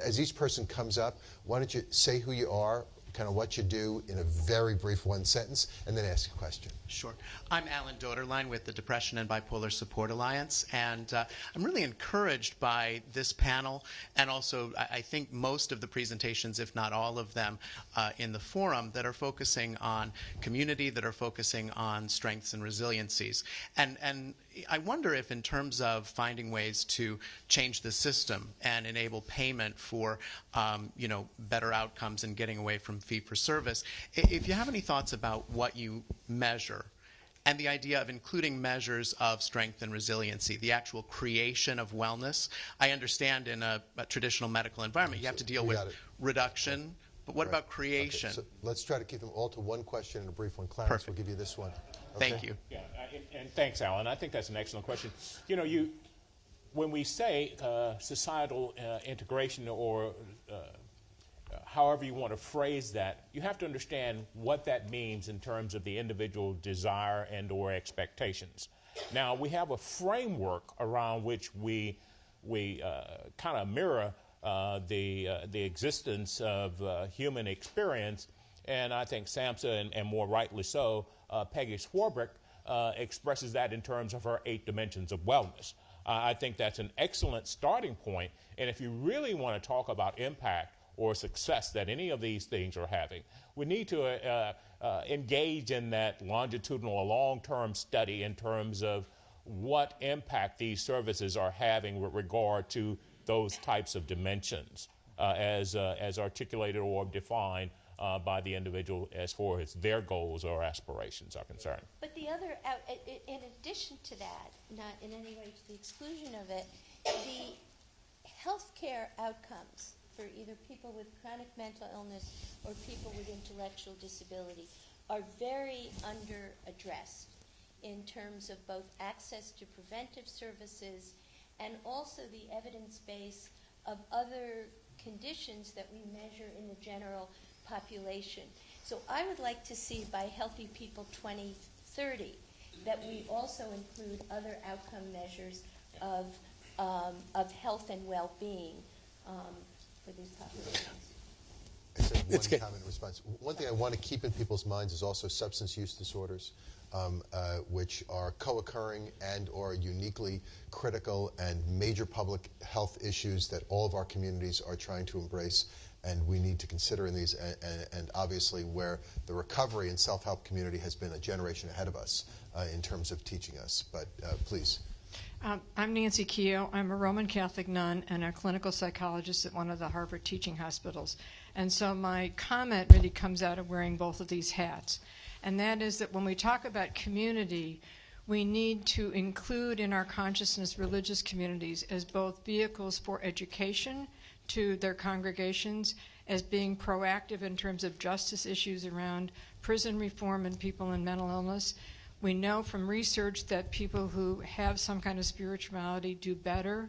as each person comes up, why don't you say who you are, kind of what you do in a very brief one sentence, and then ask a question. Sure. I'm Alan Doderlein with the Depression and Bipolar Support Alliance, and I'm really encouraged by this panel, and also I think most of the presentations, if not all of them, in the forum that are focusing on community, that are focusing on strengths and resiliencies. And I wonder if, in terms of finding ways to change the system and enable payment for you know, better outcomes and getting away from fee-for-service, if you have any thoughts about what you measure, and the idea of including measures of strength and resiliency, the actual creation of wellness. I understand in a traditional medical environment you have to deal with reduction, but what about creation? Okay, so let's try to keep them all to one question and a brief one. Clarence, Perfect. We'll give you this one. Okay? Thank you. Yeah, and thanks, Alan. I think that's an excellent question. You know, when we say societal integration, or however you want to phrase that, you have to understand what that means in terms of the individual desire and or expectations. Now, we have a framework around which we kind of mirror the existence of human experience, and I think SAMHSA, and more rightly so, Peggy Swarbrick, expresses that in terms of her 8 dimensions of wellness. I think that's an excellent starting point, and if you really want to talk about impact or success that any of these things are having, we need to engage in that longitudinal or long-term study in terms of what impact these services are having with regard to those types of dimensions as articulated or defined by the individual as far as their goals or aspirations are concerned. But the other, in addition to that, not in any way to the exclusion of it, the healthcare outcomes for either people with chronic mental illness or people with intellectual disability are very under-addressed in terms of both access to preventive services and also the evidence base of other conditions that we measure in the general population. So I would like to see by Healthy People 2030 that we also include other outcome measures of health and well-being for these populations. I said one comment in response. One thing I want to keep in people's minds is also substance use disorders, which are co-occurring and or uniquely critical and major public health issues that all of our communities are trying to embrace, and we need to consider in these, and obviously where the recovery and self-help community has been a generation ahead of us in terms of teaching us. But please. I'm Nancy Keogh. I'm a Roman Catholic nun and a clinical psychologist at one of the Harvard teaching hospitals. And so my comment really comes out of wearing both of these hats. And that is that when we talk about community, we need to include in our consciousness religious communities as both vehicles for education to their congregations, as being proactive in terms of justice issues around prison reform and people in mental illness. We know from research that people who have some kind of spirituality do better.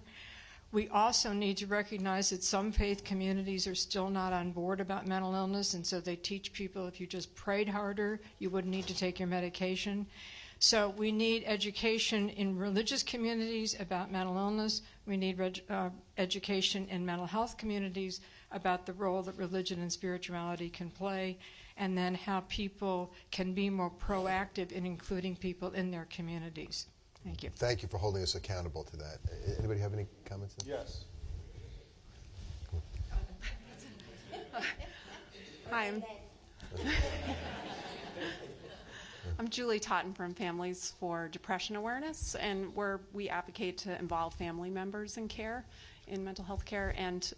We also need to recognize that some faith communities are still not on board about mental illness, and so they teach people if you just prayed harder, you wouldn't need to take your medication. So we need education in religious communities about mental illness. We need education in mental health communities about the role that religion and spirituality can play, and then how people can be more proactive in including people in their communities. Thank you. Thank you for holding us accountable to that. Anybody have any comments? Yes. Hi, I'm Julie Totten from Families for Depression Awareness, and we advocate to involve family members in care, in mental health care. And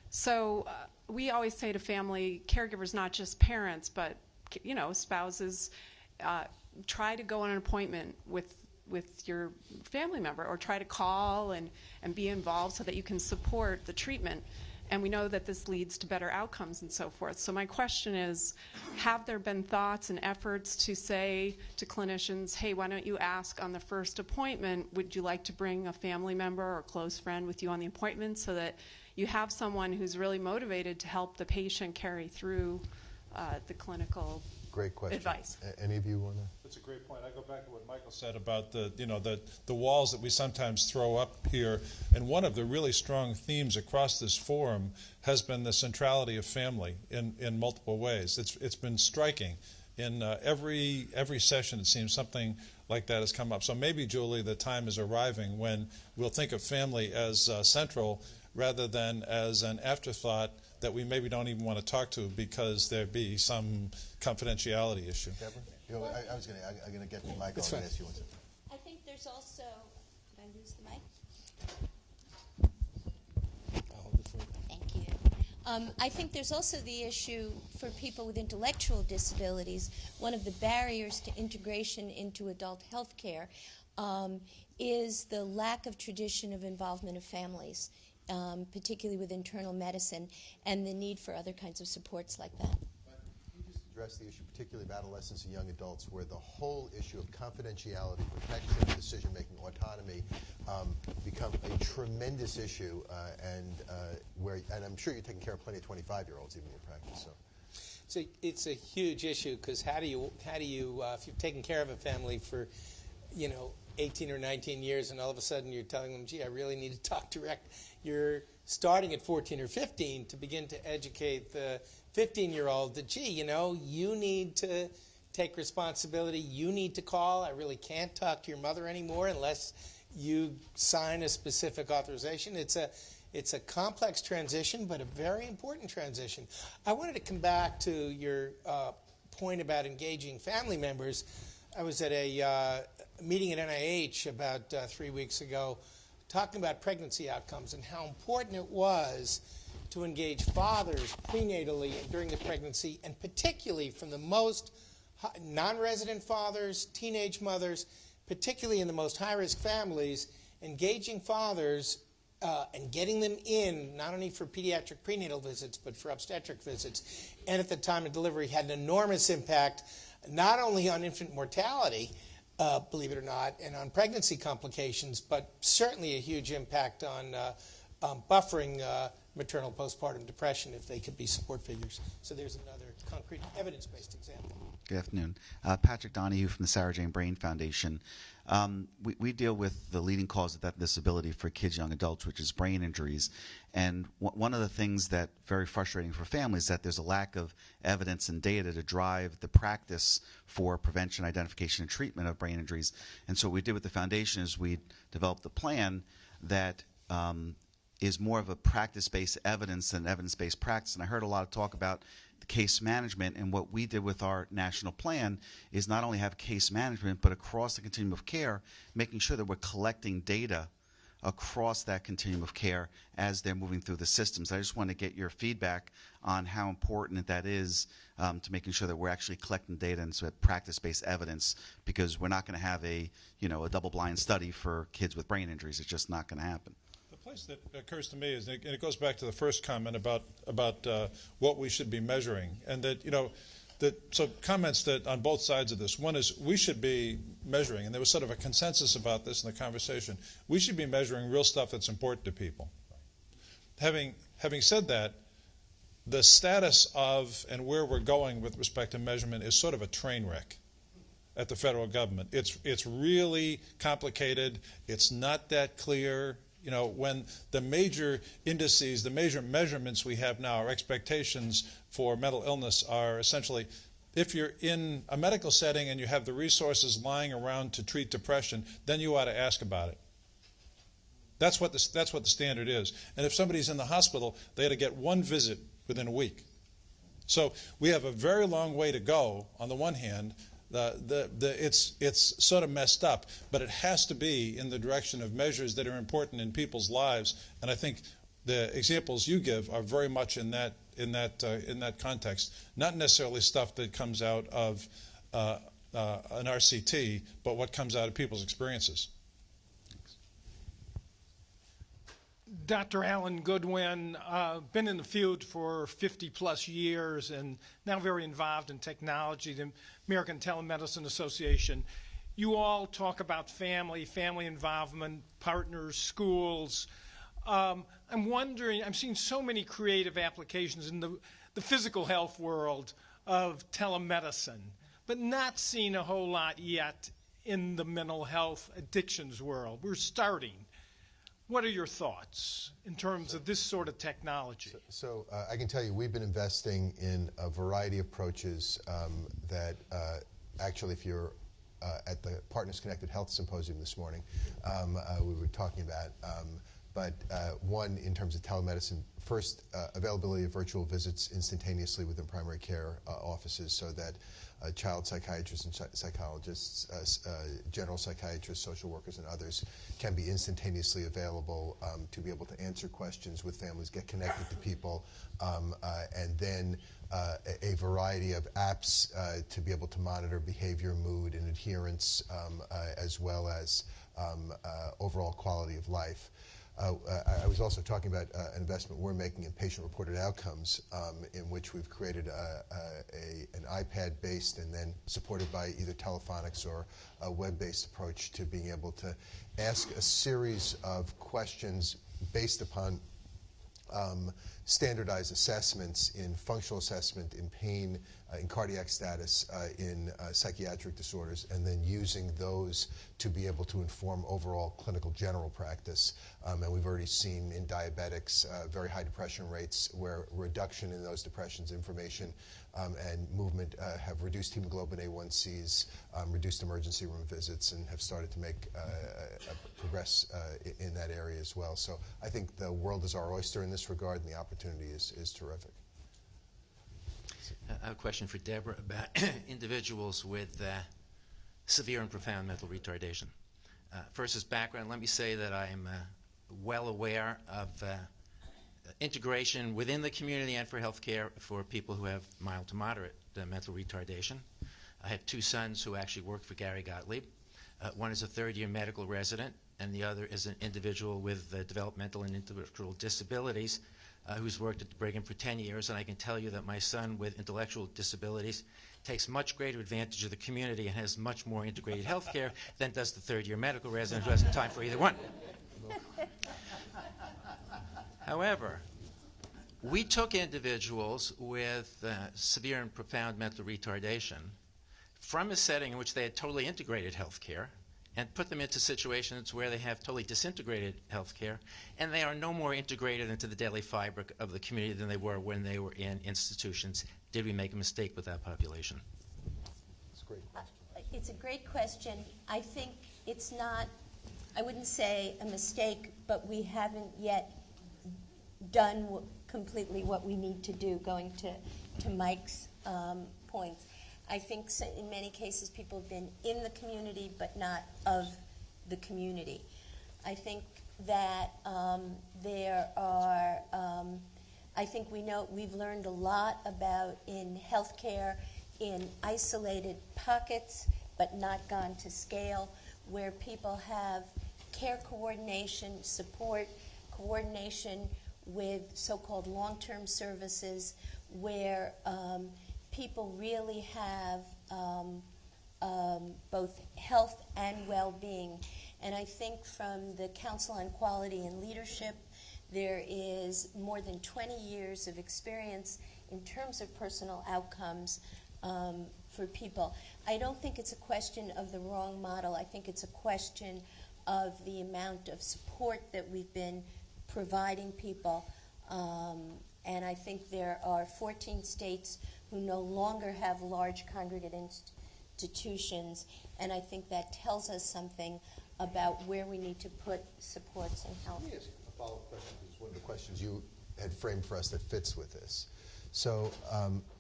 so we always say to family caregivers, not just parents, but spouses, try to go on an appointment with your family member, or try to call and be involved so that you can support the treatment. And we know that this leads to better outcomes and so forth. So my question is, have there been thoughts and efforts to say to clinicians, hey, why don't you ask on the first appointment, would you like to bring a family member or close friend with you on the appointment, so that you have someone who's really motivated to help the patient carry through the clinical Great question. advice? Any of you want to? That's a great point. I go back to what Michael said about the walls that we sometimes throw up here, and one of the really strong themes across this forum has been the centrality of family in multiple ways. It's been striking. In every session, it seems something like that has come up. So maybe, Julie, the time is arriving when we'll think of family as central rather than as an afterthought that we maybe don't even want to talk to because there be some confidentiality issue. Deborah? I'm going to get to Michael and ask you one. I think there's also, did I lose the mic? Thank you. I think there's also the issue for people with intellectual disabilities. One of the barriers to integration into adult health care is the lack of tradition of involvement of families, particularly with internal medicine, and the need for other kinds of supports like that. You just addressed the issue, particularly of adolescents and young adults, where the whole issue of confidentiality, protection, decision-making, autonomy become a tremendous issue, and I'm sure you're taking care of plenty of 25-year-olds even in your practice. So it's a huge issue, because how do you if you've taken care of a family for 18 or 19 years, and all of a sudden you're telling them, gee, I really need to talk direct. You're starting at 14 or 15 to begin to educate the 15-year-old that, gee, you need to take responsibility. You need to call. I really can't talk to your mother anymore unless you sign a specific authorization. It's a complex transition, but a very important transition. I wanted to come back to your point about engaging family members. I was at a meeting at NIH about 3 weeks ago talking about pregnancy outcomes and how important it was to engage fathers prenatally and during the pregnancy, and particularly from the most non-resident fathers, teenage mothers, particularly in the most high-risk families, engaging fathers and getting them in, not only for pediatric prenatal visits, but for obstetric visits, and at the time of delivery had an enormous impact, not only on infant mortality, believe it or not, and on pregnancy complications, but certainly a huge impact on buffering maternal postpartum depression if they could be support figures. So there's another concrete evidence-based example. Good afternoon. Patrick Donahue from the Sarah Jane Brain Foundation. We deal with the leading cause of that disability for kids, young adults, which is brain injuries. And one of the things that's very frustrating for families is that there's a lack of evidence and data to drive the practice for prevention, identification, and treatment of brain injuries. And so what we did with the foundation is we developed a plan that is more of a practice-based evidence than evidence-based practice. And I heard a lot of talk about the case management, and what we did with our national plan is not only have case management, but across the continuum of care, making sure that we're collecting data across that continuum of care as they're moving through the systems. I just want to get your feedback on how important that is to making sure that we're actually collecting data and so practice-based evidence, because we're not going to have a double-blind study for kids with brain injuries. It's just not going to happen. The place that occurs to me is, and it goes back to the first comment about what we should be measuring, and that So comments that on both sides of this. One is we should be measuring, and there was sort of a consensus about this in the conversation, we should be measuring real stuff that's important to people. Having said that, the status of and where we're going with respect to measurement is sort of a train wreck at the federal government. It's really complicated. It's not that clear. You know, when the major indices, the major measurements we have now, our expectations for mental illness are essentially, if you're in a medical setting and you have the resources lying around to treat depression, then you ought to ask about it. That's what the standard is. And if somebody's in the hospital, they ought to get one visit within a week. So we have a very long way to go. On the one hand, it's sort of messed up, but it has to be in the direction of measures that are important in people's lives. And I think the examples you give are very much in that context. Not necessarily stuff that comes out of an RCT, but what comes out of people's experiences. Dr. Alan Goodwin, been in the field for 50-plus years and now very involved in technology, the American Telemedicine Association. You all talk about family involvement, partners, schools. I'm wondering, I'm seeing so many creative applications in the physical health world of telemedicine, but not seeing a whole lot yet in the mental health addictions world. We're starting. What are your thoughts in terms of this sort of technology? So I can tell you we've been investing in a variety of approaches that actually, if you're at the Partners Connected Health Symposium this morning, we were talking about. But one, in terms of telemedicine, first, availability of virtual visits instantaneously within primary care offices so that child psychiatrists and psychologists, general psychiatrists, social workers, and others can be instantaneously available to be able to answer questions with families, get connected to people, and then a variety of apps to be able to monitor behavior, mood, and adherence, as well as overall quality of life. I was also talking about an investment we're making in patient-reported outcomes, in which we've created an iPad-based and then supported by either telephonics or a web-based approach to being able to ask a series of questions based upon standardized assessments in functional assessment, in pain, in cardiac status, in psychiatric disorders, and then using those to be able to inform overall clinical general practice. And we've already seen in diabetics very high depression rates where reduction in those depressions, information and movement have reduced hemoglobin A1Cs, reduced emergency room visits, and have started to make progress in that area as well. So I think the world is our oyster in this regard, and the opportunity is terrific. I have a question for Deborah about individuals with severe and profound mental retardation. First, as background, let me say that I am well aware of integration within the community and for healthcare for people who have mild to moderate mental retardation. I have two sons who actually work for Gary Gottlieb. One is a third-year medical resident, and the other is an individual with developmental and intellectual disabilities who's worked at the Brigham for 10 years, and I can tell you that my son with intellectual disabilities takes much greater advantage of the community and has much more integrated health care than does the third-year medical resident who hasn't time for either one. However, we took individuals with severe and profound mental retardation from a setting in which they had totally integrated health care and put them into situations where they have totally disintegrated health care, and they are no more integrated into the daily fabric of the community than they were when they were in institutions. Did we make a mistake with that population? It's a great question. It's a great question. I think it's not, I wouldn't say a mistake, but we haven't yet done completely what we need to do, going to Mike's points. I think in many cases people have been in the community but not of the community. I think that there are, I think we've learned a lot about in healthcare in isolated pockets but not gone to scale, where people have care coordination, support, coordination with so-called long-term services, where people really have both health and well-being. And I think from the Council on Quality and Leadership, there is more than 20 years of experience in terms of personal outcomes for people. I don't think it's a question of the wrong model. I think it's a question of the amount of support that we've been providing people. And I think there are 14 states who no longer have large congregate institutions, and I think that tells us something about where we need to put supports and help. Let me ask you a follow-up question, because one of the questions you had framed for us that fits with this. So,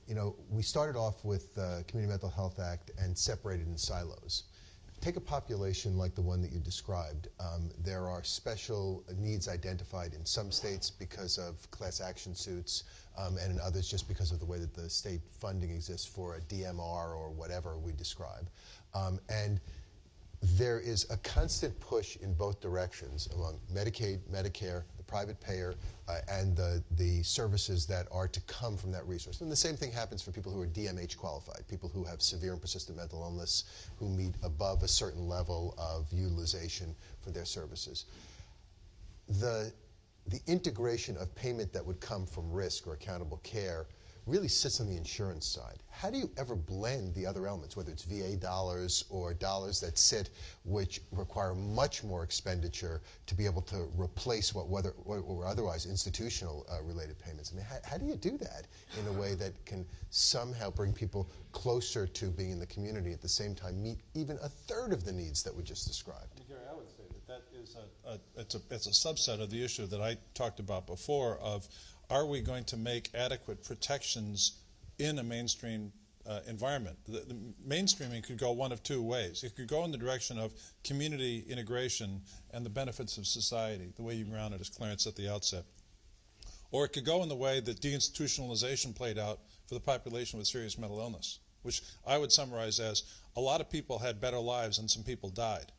you know, we started off with the Community Mental Health Act and separated in silos. Take a population like the one that you described. There are special needs identified in some states because of class action suits, and in others just because of the way that the state funding exists for a DMR or whatever we describe. And there is a constant push in both directions among Medicaid, Medicare, the private payer, and the services that are to come from that resource. And the same thing happens for people who are DMH qualified, people who have severe and persistent mental illness, who meet above a certain level of utilization for their services. The integration of payment that would come from risk or accountable care really sits on the insurance side. How do you ever blend the other elements, whether it's VA dollars or dollars that sit, which require much more expenditure to be able to replace what were otherwise institutional related payments? I mean, how do you do that in a way that can somehow bring people closer to being in the community, at the same time meet even a third of the needs that we just described? Gary, I would say that is it's a subset of the issue that I talked about before of, are we going to make adequate protections in a mainstream environment? The mainstreaming could go one of two ways. It could go in the direction of community integration and the benefits of society, the way you grounded as Clarence at the outset. Or it could go in the way that deinstitutionalization played out for the population with serious mental illness, which I would summarize as a lot of people had better lives and some people died.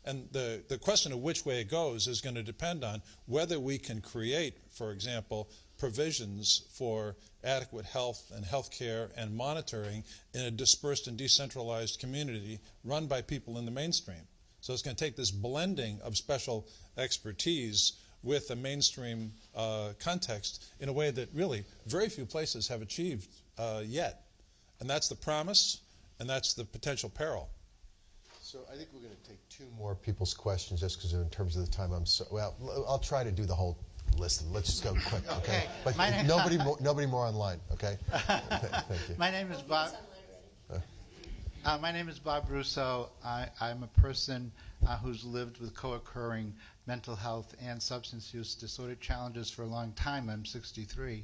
And the question of which way it goes is going to depend on whether we can create, for example, provisions for adequate health and health care and monitoring in a dispersed and decentralized community run by people in the mainstream. So it's going to take this blending of special expertise with a mainstream context in a way that really very few places have achieved yet. And that's the promise, and that's the potential peril. So I think we're going to take two more people's questions just because in terms of the time well, I'll try to do the whole list. Let's just go quick, okay? But nobody more online, okay? Thank you. My name is Bob. My name is Bob Russo. I'm a person who's lived with co-occurring mental health and substance use disorder challenges for a long time. I'm 63.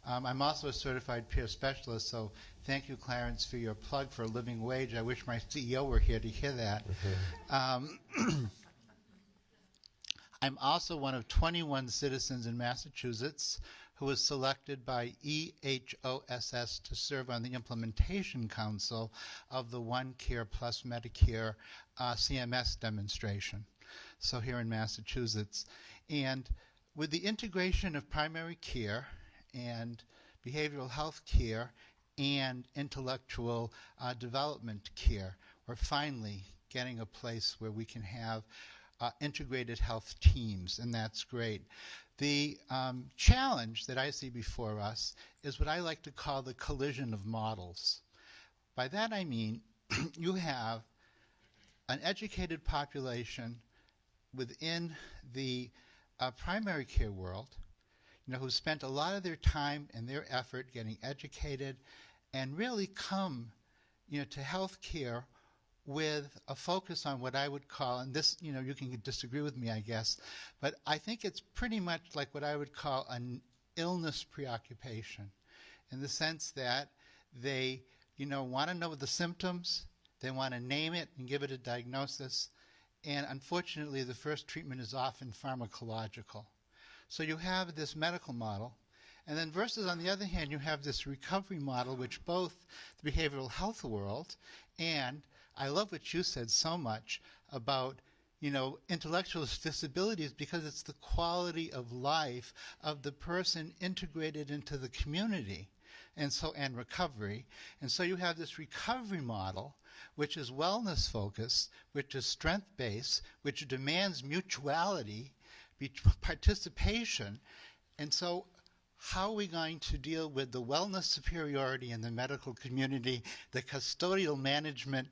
I'm also a certified peer specialist, so thank you, Clarence, for your plug for a living wage. I wish my CEO were here to hear that. I'm also one of 21 citizens in Massachusetts who was selected by EHOSS to serve on the Implementation Council of the One Care Plus Medicare CMS demonstration, so here in Massachusetts. And with the integration of primary care and behavioral health care and intellectual development care, we're finally getting a place where we can have integrated health teams, and that's great. The challenge that I see before us is what I like to call the collision of models. By that I mean you have an educated population within the primary care world, who spent a lot of their time and their effort getting educated and really come, to health care with a focus on what I would call, and this, you can disagree with me, I guess, but I think it's pretty much like what I would call an illness preoccupation, in the sense that they, want to know the symptoms, they want to name it and give it a diagnosis, and unfortunately the first treatment is often pharmacological. So you have this medical model, and then versus on the other hand you have this recovery model, which both the behavioral health world, and I love what you said so much about intellectual disabilities, because it's the quality of life of the person integrated into the community. and recovery. And so you have this recovery model, which is wellness focused, which is strength based, which demands mutuality, participation. And so how are we going to deal with the wellness superiority in the medical community, the custodial management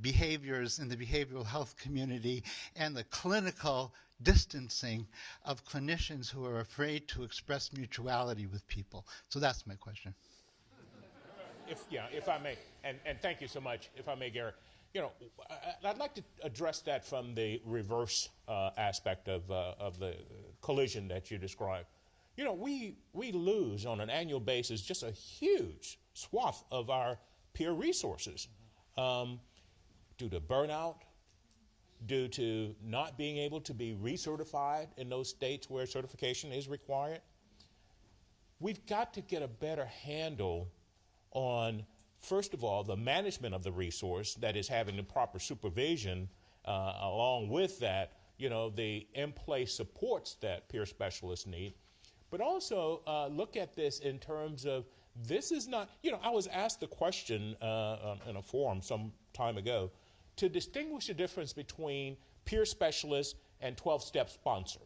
behaviors in the behavioral health community, and the clinical distancing of clinicians who are afraid to express mutuality with people? So that's my question. If I may, and thank you so much, if I may, Gary. You know, I'd like to address that from the reverse aspect of the collision that you described. You know, we lose on an annual basis just a huge swath of our peer resources due to burnout, due to not being able to be recertified in those states where certification is required. We've got to get a better handle on, first of all, the management of the resource, that is having the proper supervision, along with that, you know, the in-place supports that peer specialists need. But also look at this in terms of, this is not, you know, I was asked the question in a forum some time ago to distinguish the difference between peer specialist and 12-step sponsor.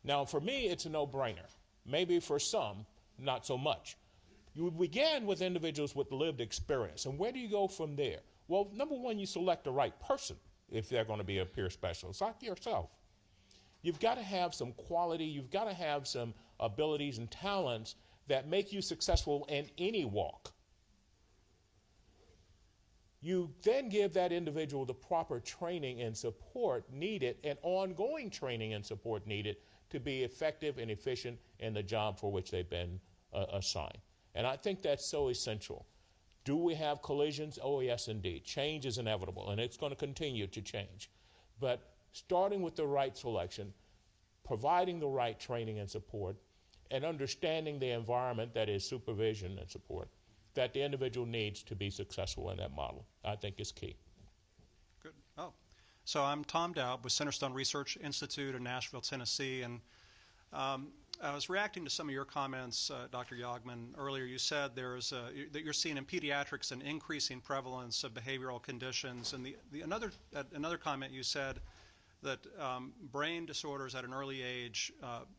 Now, for me, it's a no-brainer. Maybe for some, not so much. You begin with individuals with lived experience, and where do you go from there? Well, number one, you select the right person if they're going to be a peer specialist, like yourself. You've got to have some quality, you've got to have some abilities and talents that make you successful in any walk. You then give that individual the proper training and support needed, and ongoing training and support needed to be effective and efficient in the job for which they've been assigned. And I think that's so essential. Do we have collisions? Oh, yes, indeed. Change is inevitable, and it's going to continue to change. But starting with the right selection, providing the right training and support, and understanding the environment that is supervision and support that the individual needs to be successful in that model, I think is key. Good. Oh, so I'm Tom Dowd with Centerstone Research Institute in Nashville, Tennessee, and I was reacting to some of your comments, Dr. YOGMAN. Earlier you said that you're seeing in pediatrics an increasing prevalence of behavioral conditions, and another comment you said that brain disorders at an early age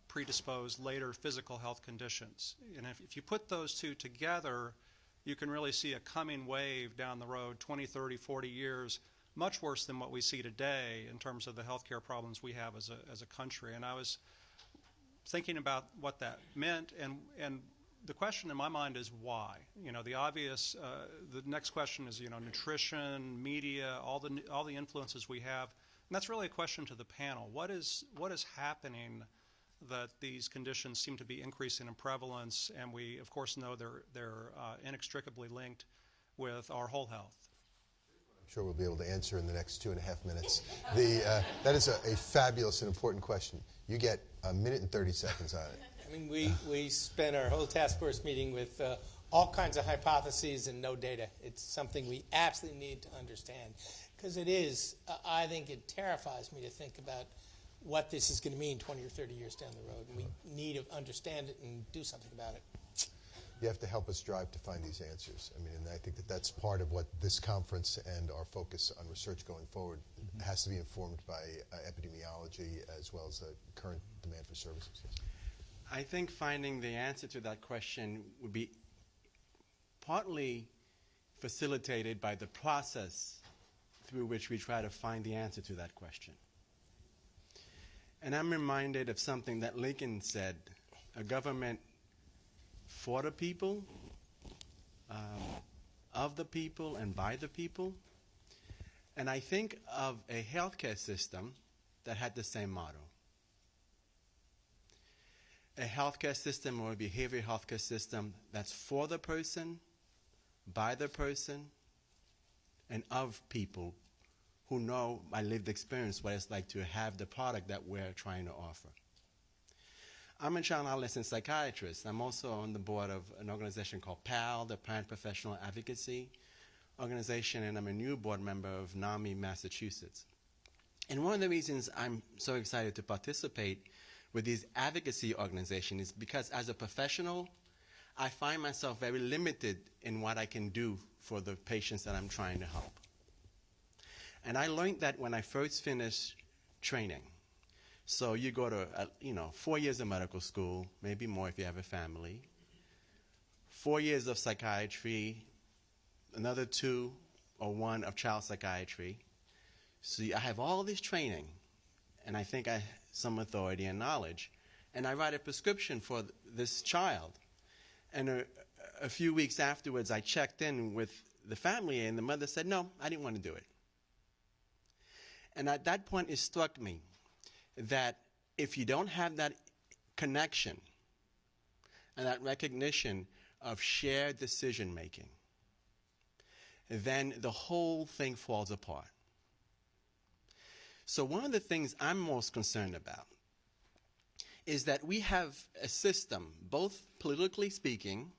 predispose later physical health conditions. And if you put those two together, you can really see a coming wave down the road, 20, 30, 40 years, much worse than what we see today in terms of the healthcare problems we have as a country. And I was thinking about what that meant, and the question in my mind is why. You know, the obvious, the next question is, you know, nutrition, media, all the influences we have. And that's really a question to the panel. What is happening that these conditions seem to be increasing in prevalence, and we, of course, know they're inextricably linked with our whole health? I'm sure we'll be able to answer in the next 2.5 minutes. That is a fabulous and important question. You get 1 minute and 30 seconds on it. I mean, we spent our whole task force meeting with all kinds of hypotheses and no data. It's something we absolutely need to understand. Because it is, I think it terrifies me to think about what this is going to mean 20 or 30 years down the road. And we need to understand it and do something about it. You have to help us strive to find these answers. I mean, and I think that that's part of what this conference and our focus on research going forward has to be informed by epidemiology as well as the current demand for services. I think finding the answer to that question would be partly facilitated by the process through which we try to find the answer to that question. And I'm reminded of something that Lincoln said, a government for the people, of the people, and by the people. And I think of a healthcare system that had the same motto. A healthcare system or a behavioral healthcare system that's for the person, by the person, and of people who know by lived experience what it's like to have the product that we're trying to offer. I'm a child and adolescent psychiatrist. I'm also on the board of an organization called PAL, the Parent Professional Advocacy Organization, and I'm a new board member of NAMI, Massachusetts. And one of the reasons I'm so excited to participate with these advocacy organizations is because as a professional, I find myself very limited in what I can do for the patients that I'm trying to help. And I learned that when I first finished training. So you go to, 4 years of medical school, maybe more if you have a family, 4 years of psychiatry, another 2 or 1 of child psychiatry. So I have all this training, and I think I have some authority and knowledge. And I write a prescription for this child. And a few weeks afterwards, I checked in with the family, and the mother said, no, I didn't want to do it. And at that point, it struck me that if you don't have that connection and that recognition of shared decision-making, then the whole thing falls apart. So one of the things I'm most concerned about is that we have a system, both politically speaking,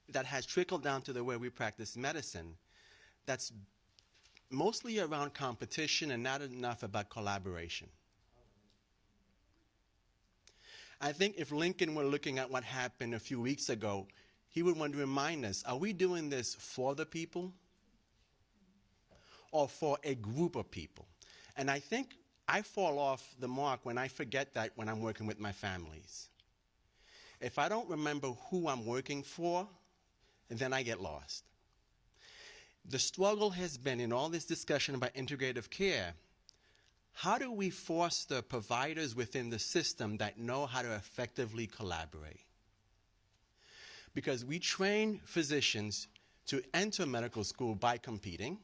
that has trickled down to the way we practice medicine, that's mostly around competition and not enough about collaboration. I think if Lincoln were looking at what happened a few weeks ago, he would want to remind us, are we doing this for the people or for a group of people? And I think I fall off the mark when I forget that when I'm working with my families. If I don't remember who I'm working for, then I get lost. The struggle has been in all this discussion about integrative care, how do we foster providers within the system that know how to effectively collaborate? Because we train physicians to enter medical school by competing.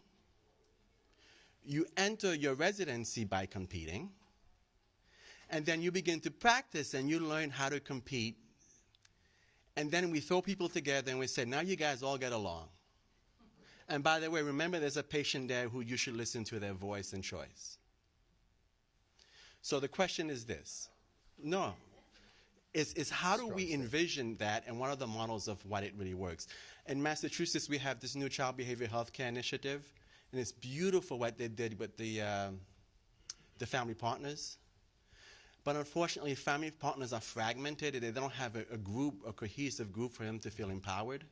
You enter your residency by competing. And then you begin to practice and you learn how to compete. And then we throw people together and we say, now you guys all get along. And by the way, remember there's a patient there who you should listen to their voice and choice. So the question is this. No. Is how do we envision that, and what are the models of what it really works? In Massachusetts, we have this new child behavioral health care initiative, and it's beautiful what they did with the family partners. But unfortunately, family partners are fragmented, and they don't have a group, a cohesive group for them to feel empowered.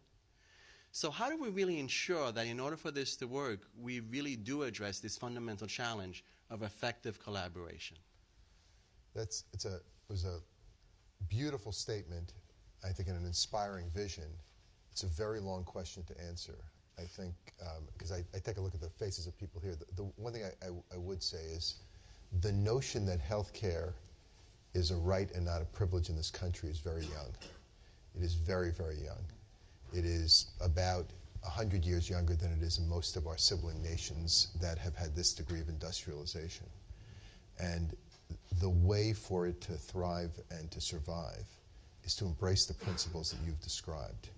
So how do we really ensure that in order for this to work, we really do address this fundamental challenge of effective collaboration? It was a beautiful statement, I think, and an inspiring vision. It's a very long question to answer, I think, because I take a look at the faces of people here. The one thing I would say is the notion that healthcare is a right and not a privilege in this country is very young. It is very, very young. It is about 100 years younger than it is in most of our sibling nations that have had this degree of industrialization. And the way for it to thrive and to survive is to embrace the principles that you've described,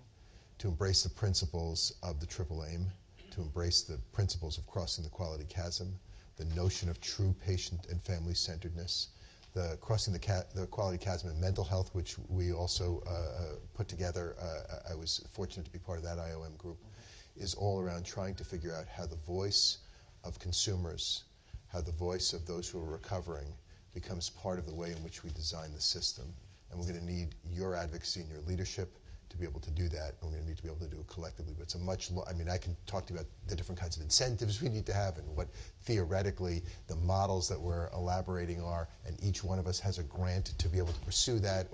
to embrace the principles of the triple aim, to embrace the principles of crossing the quality chasm, the notion of true patient and family-centeredness, the crossing the quality chasm in mental health, which we also put together. I was fortunate to be part of that IOM group, is all around trying to figure out how the voice of consumers, how the voice of those who are recovering becomes part of the way in which we design the system. And we're going to need your advocacy and your leadership to be able to do that, and we're going to need to be able to do it collectively. But it's a much, I mean, I can talk to you about the different kinds of incentives we need to have and what theoretically the models that we're elaborating are, and each one of us has a grant to be able to pursue that.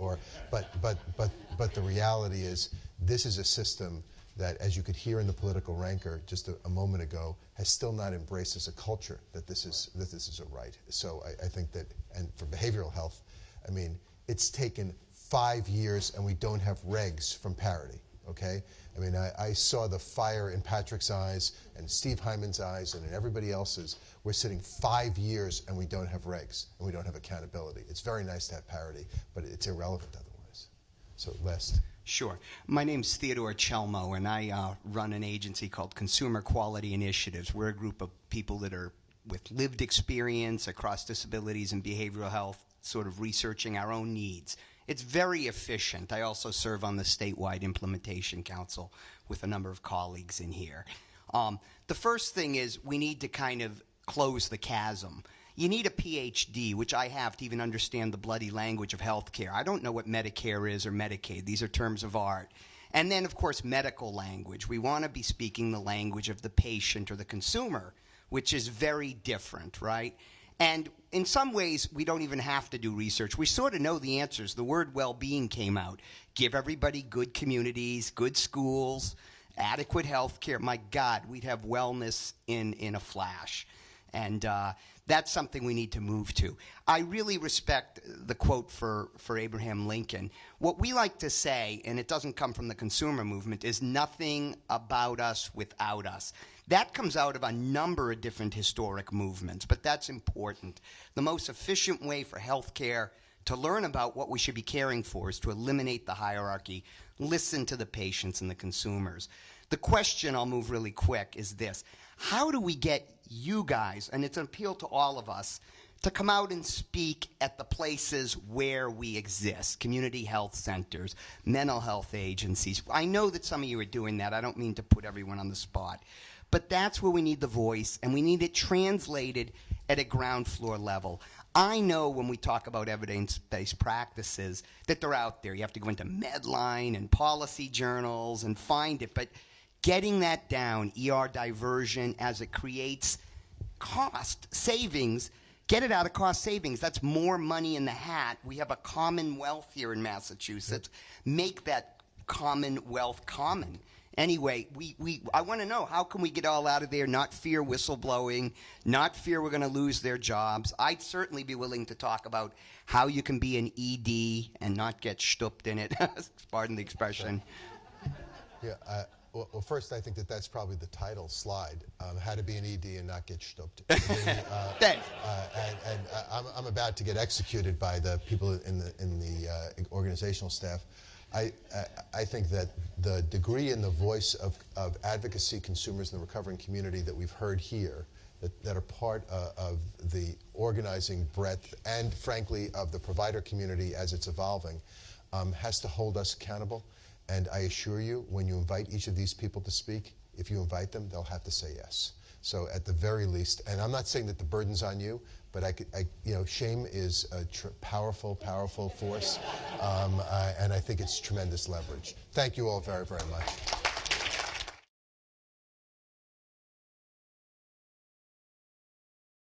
But the reality is, this is a system that, as you could hear in the political rancor just a moment ago, has still not embraced as a culture that this is a right. So I think that, and for behavioral health, I mean, it's taken 5 years and we don't have regs from parity, okay? I mean, I saw the fire in Patrick's eyes and Steve Hyman's eyes and in everybody else's. We're sitting 5 years and we don't have regs and we don't have accountability. It's very nice to have parity, but it's irrelevant otherwise. So last. Sure. My name's Theodore Chelmo, and I run an agency called Consumer Quality Initiatives. We're a group of people that are with lived experience across disabilities and behavioral health, sort of researching our own needs. It's very efficient. I also serve on the statewide implementation council with a number of colleagues in here. The first thing is we need to kind of close the chasm. You need a PhD, which I have, to even understand the bloody language of healthcare. I don't know what Medicare is or Medicaid. These are terms of art. And then, of course, medical language. We want to be speaking the language of the patient or the consumer, which is very different, right? And in some ways, we don't even have to do research. We sort of know the answers. The word well-being came out. Give everybody good communities, good schools, adequate health care. My God, we'd have wellness in a flash. And that's something we need to move to. I really respect the quote for Abraham Lincoln. What we like to say, and it doesn't come from the consumer movement, is nothing about us without us. That comes out of a number of different historic movements, but that's important. The most efficient way for healthcare to learn about what we should be caring for is to eliminate the hierarchy, listen to the patients and the consumers. The question, I'll move really quick, is this. How do we get you guys, and it's an appeal to all of us, to come out and speak at the places where we exist, community health centers, mental health agencies? I know that some of you are doing that. I don't mean to put everyone on the spot. But that's where we need the voice, and we need it translated at a ground floor level. I know when we talk about evidence-based practices that they're out there. You have to go into Medline and policy journals and find it. But getting that down, ER diversion, as it creates cost savings, get it out of cost savings. That's more money in the hat. We have a commonwealth here in Massachusetts. Make that commonwealth common. Anyway, I want to know, how can we get all out of there, not fear whistleblowing, not fear we're going to lose their jobs? I'd certainly be willing to talk about how you can be an ED and not get stooped in it, pardon the expression. Yeah, well, first, I think that's probably the title slide, how to be an ED and not get stooped. Thanks. I'm about to get executed by the people in the organizational staff. I think that the degree and the voice of advocacy, consumers, and the recovering community that we've heard here, that are part of the organizing breadth and, frankly, of the provider community as it's evolving, has to hold us accountable. And I assure you, when you invite each of these people to speak, if you invite them, they'll have to say yes. So at the very least, and I'm not saying that the burden's on you, but shame is a powerful, powerful force, and I think it's tremendous leverage. Thank you all very, very much.